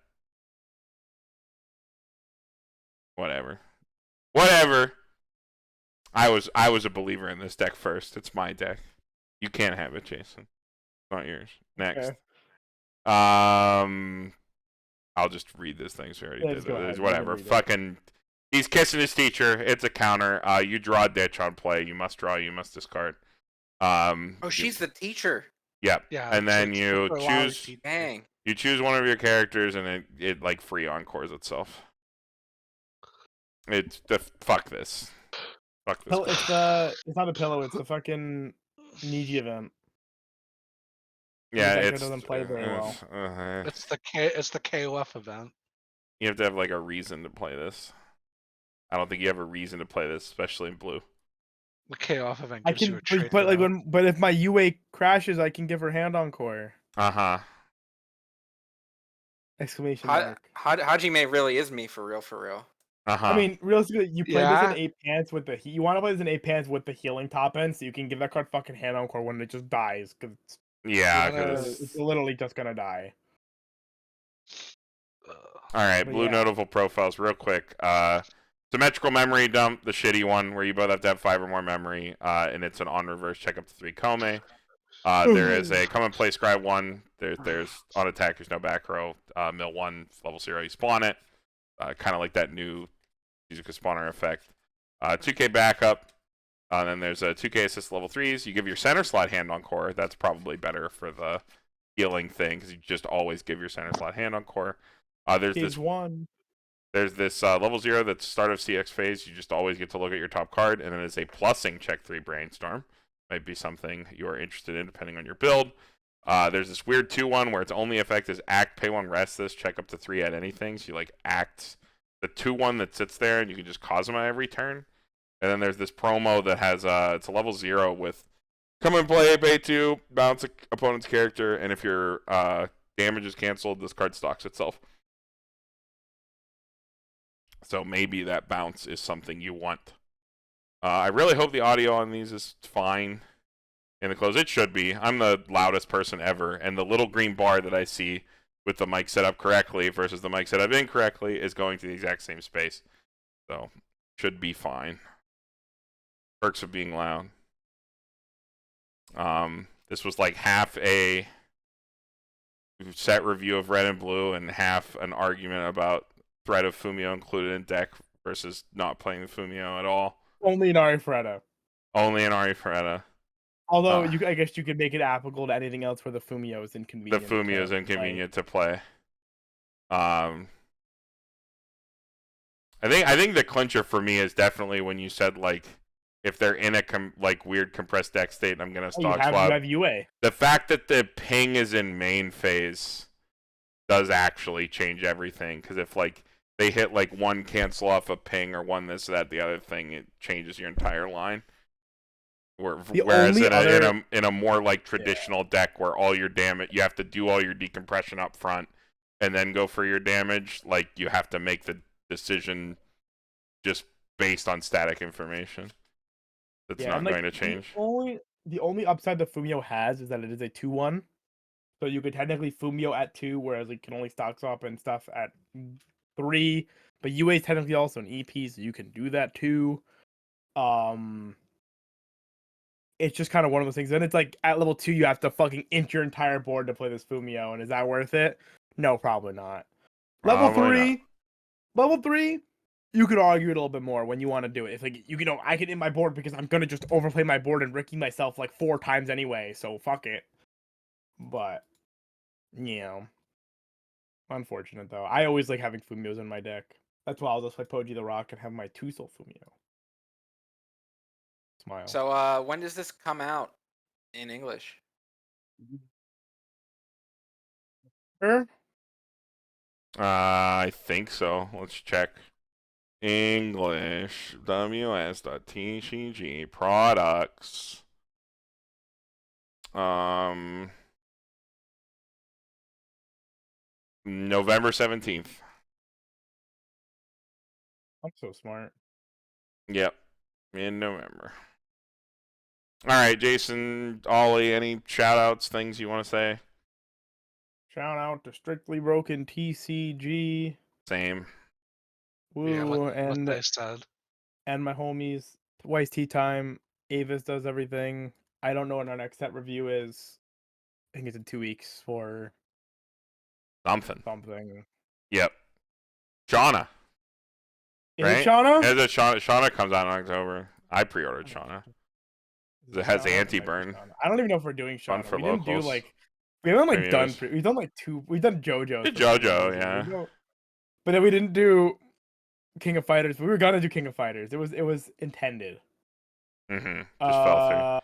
whatever. I was a believer in this deck first. It's my deck. You can't have it, Jason. It's not yours. Next. Okay. I'll just read this thing. So I already Yeah, did just go ahead. it. You Whatever. can read it. Fucking. He's kissing his teacher. It's a counter. You draw a ditch on play. You must draw. You must discard. Oh, she's the teacher. Yep. Yeah. And then it's you super loud choose. teacher. Dang. You choose one of your characters, and it like free encores itself. It's fuck this. Fuck this. It's not a pillow. It's the fucking Niji event. Yeah, That guy it's doesn't play very well. It's the KOF event. You have to have like a reason to play this. I don't think you have a reason to play this, especially in blue. The KOF event I gives you can, a trait. but like but if my UA crashes, I can give her hand on core. Exclamation mark. Hajime really is me for real. I mean, realistically, you play this in Yeah. 8 pants with the you want to play this in 8 pants with the healing top end, so you can give that card fucking hand on core when it just dies, because yeah, it's literally just gonna die. All right, But blue yeah. notable profiles, real quick. Symmetrical memory dump, the shitty one where you both have to have 5 or more memory, and it's an on reverse check up to 3 Kome. There is a come and play Scribe 1. There's on attack, there's no back row. Mill 1, level 0, you spawn it. Kind of like that new Shizuka spawner effect. 2K backup. And then there's a 2K assist level 3s. You give your center slot hand on core. That's probably better for the healing thing because you just always give your center slot hand on core. There's this level 0 that's start of CX phase. You just always get to look at your top card, and then it's a plussing check 3 brainstorm. Might be something you are interested in depending on your build. There's this weird 2-1 where its only effect is act, pay 1, rest this, check up to 3 at anything. So you like act the 2-1 that sits there, and you can just Kazuma every turn. And then there's this promo that has it's a level 0 with come and play, pay 2, bounce opponent's character, and if your damage is canceled, this card stocks itself. So maybe that bounce is something you want. I really hope the audio on these is fine in the close. It should be. I'm the loudest person ever, and the little green bar that I see with the mic set up correctly versus the mic set up incorrectly is going to the exact same space. So, should be fine. Perks of being loud. This was like half a set review of red and blue and half an argument about threat of Fumio included in deck versus not playing the Fumio at all. Only in Arifureta. Only in Arifureta. Although I guess you could make it applicable to anything else where the Fumio is inconvenient. The Fumio is inconvenient to play. I think the clincher for me is definitely when you said like if they're in a weird compressed deck state, I'm gonna stock swap. You have UA. The fact that the ping is in main phase does actually change everything because if like they hit like one cancel off a ping or one this or that the other thing, it changes your entire line. Whereas in a more like traditional deck where all your damage you have to do all your decompression up front and then go for your damage, like you have to make the decision just based on static information. That's not going to change. The only upside the Fumio has is that it is a 2-1. So you could technically Fumio at 2, whereas it can only stock swap and stuff at 3. But UA is technically also an EP, so you can do that too. It's just kind of one of those things. Then it's like at level 2, you have to fucking int your entire board to play this Fumio, and is that worth it? No, probably not. Level 3, you could argue it a little bit more when you want to do it. It's like I can int my board because I'm gonna just overplay my board and Ricky myself like 4 times anyway, so fuck it. But unfortunate though. I always like having Fumios in my deck. That's why I'll just play Poji the Rock and have my 2-soul Fumio. Smile. So when does this come out in English? Sure. I think so. Let's check. English ws.tcg products. November 17th. I'm so smart. Yep. In November. All right, Jason, Ollie, any shout outs, things you want to say? Shout out to Strictly Broken TCG. Same. Woo, what they said. And my homies, Weiss Tea Time, Avis does everything. I don't know what our next set review is. I think it's in 2 weeks for something. Yep. Shauna. Is it Shauna? Shauna comes out in October. I pre-ordered Shauna. It has anti-burn. I don't even know if we're doing Shauna. Fun for we locals. didn't do like we haven't like done. We've done like 2. We've done JoJo. JoJo, yeah. But then we didn't do King of Fighters. We were gonna do King of Fighters. It was intended. Just fell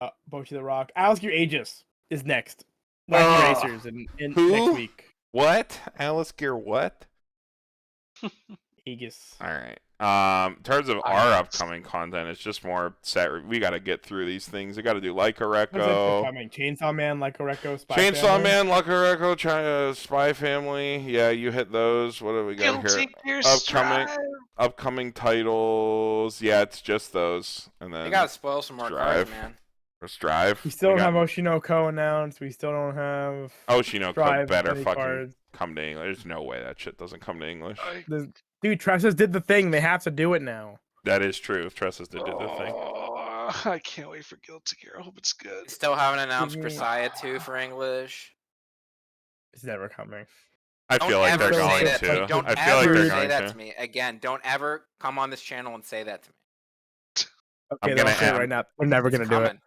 through. Bochi the Rock. Alice Gear Aegis is next. Wacky Racers in Who? next week. What? Alice Gear what? Aegis. All right. In terms of our upcoming content, it's just more set. We got to get through these things. We got to do Like a Reco. Chainsaw Man, Like a Reco, Spy Chainsaw Family. Man, Like a Reco, Spy Family. Yeah, you hit those. What do we got here? Upcoming titles. Yeah, it's just those. And then You gotta spoil some more cards, man. Strive. We still don't have Oshinoko announced. We still don't have Oshinoko better fucking cards. come to English. There's no way that shit doesn't come to English. Dude, Tressas did the thing. They have to do it now. That is true. If Tressas did the thing. I can't wait for Guilty Gear. I hope it's good. Still haven't announced Messiah 2 for English. It's never coming. I feel like they're going to. Don't I feel like ever they're say going that to to me. Again, don't ever come on this channel and say that to me. Okay, I'll say it right now. We're never going to do it.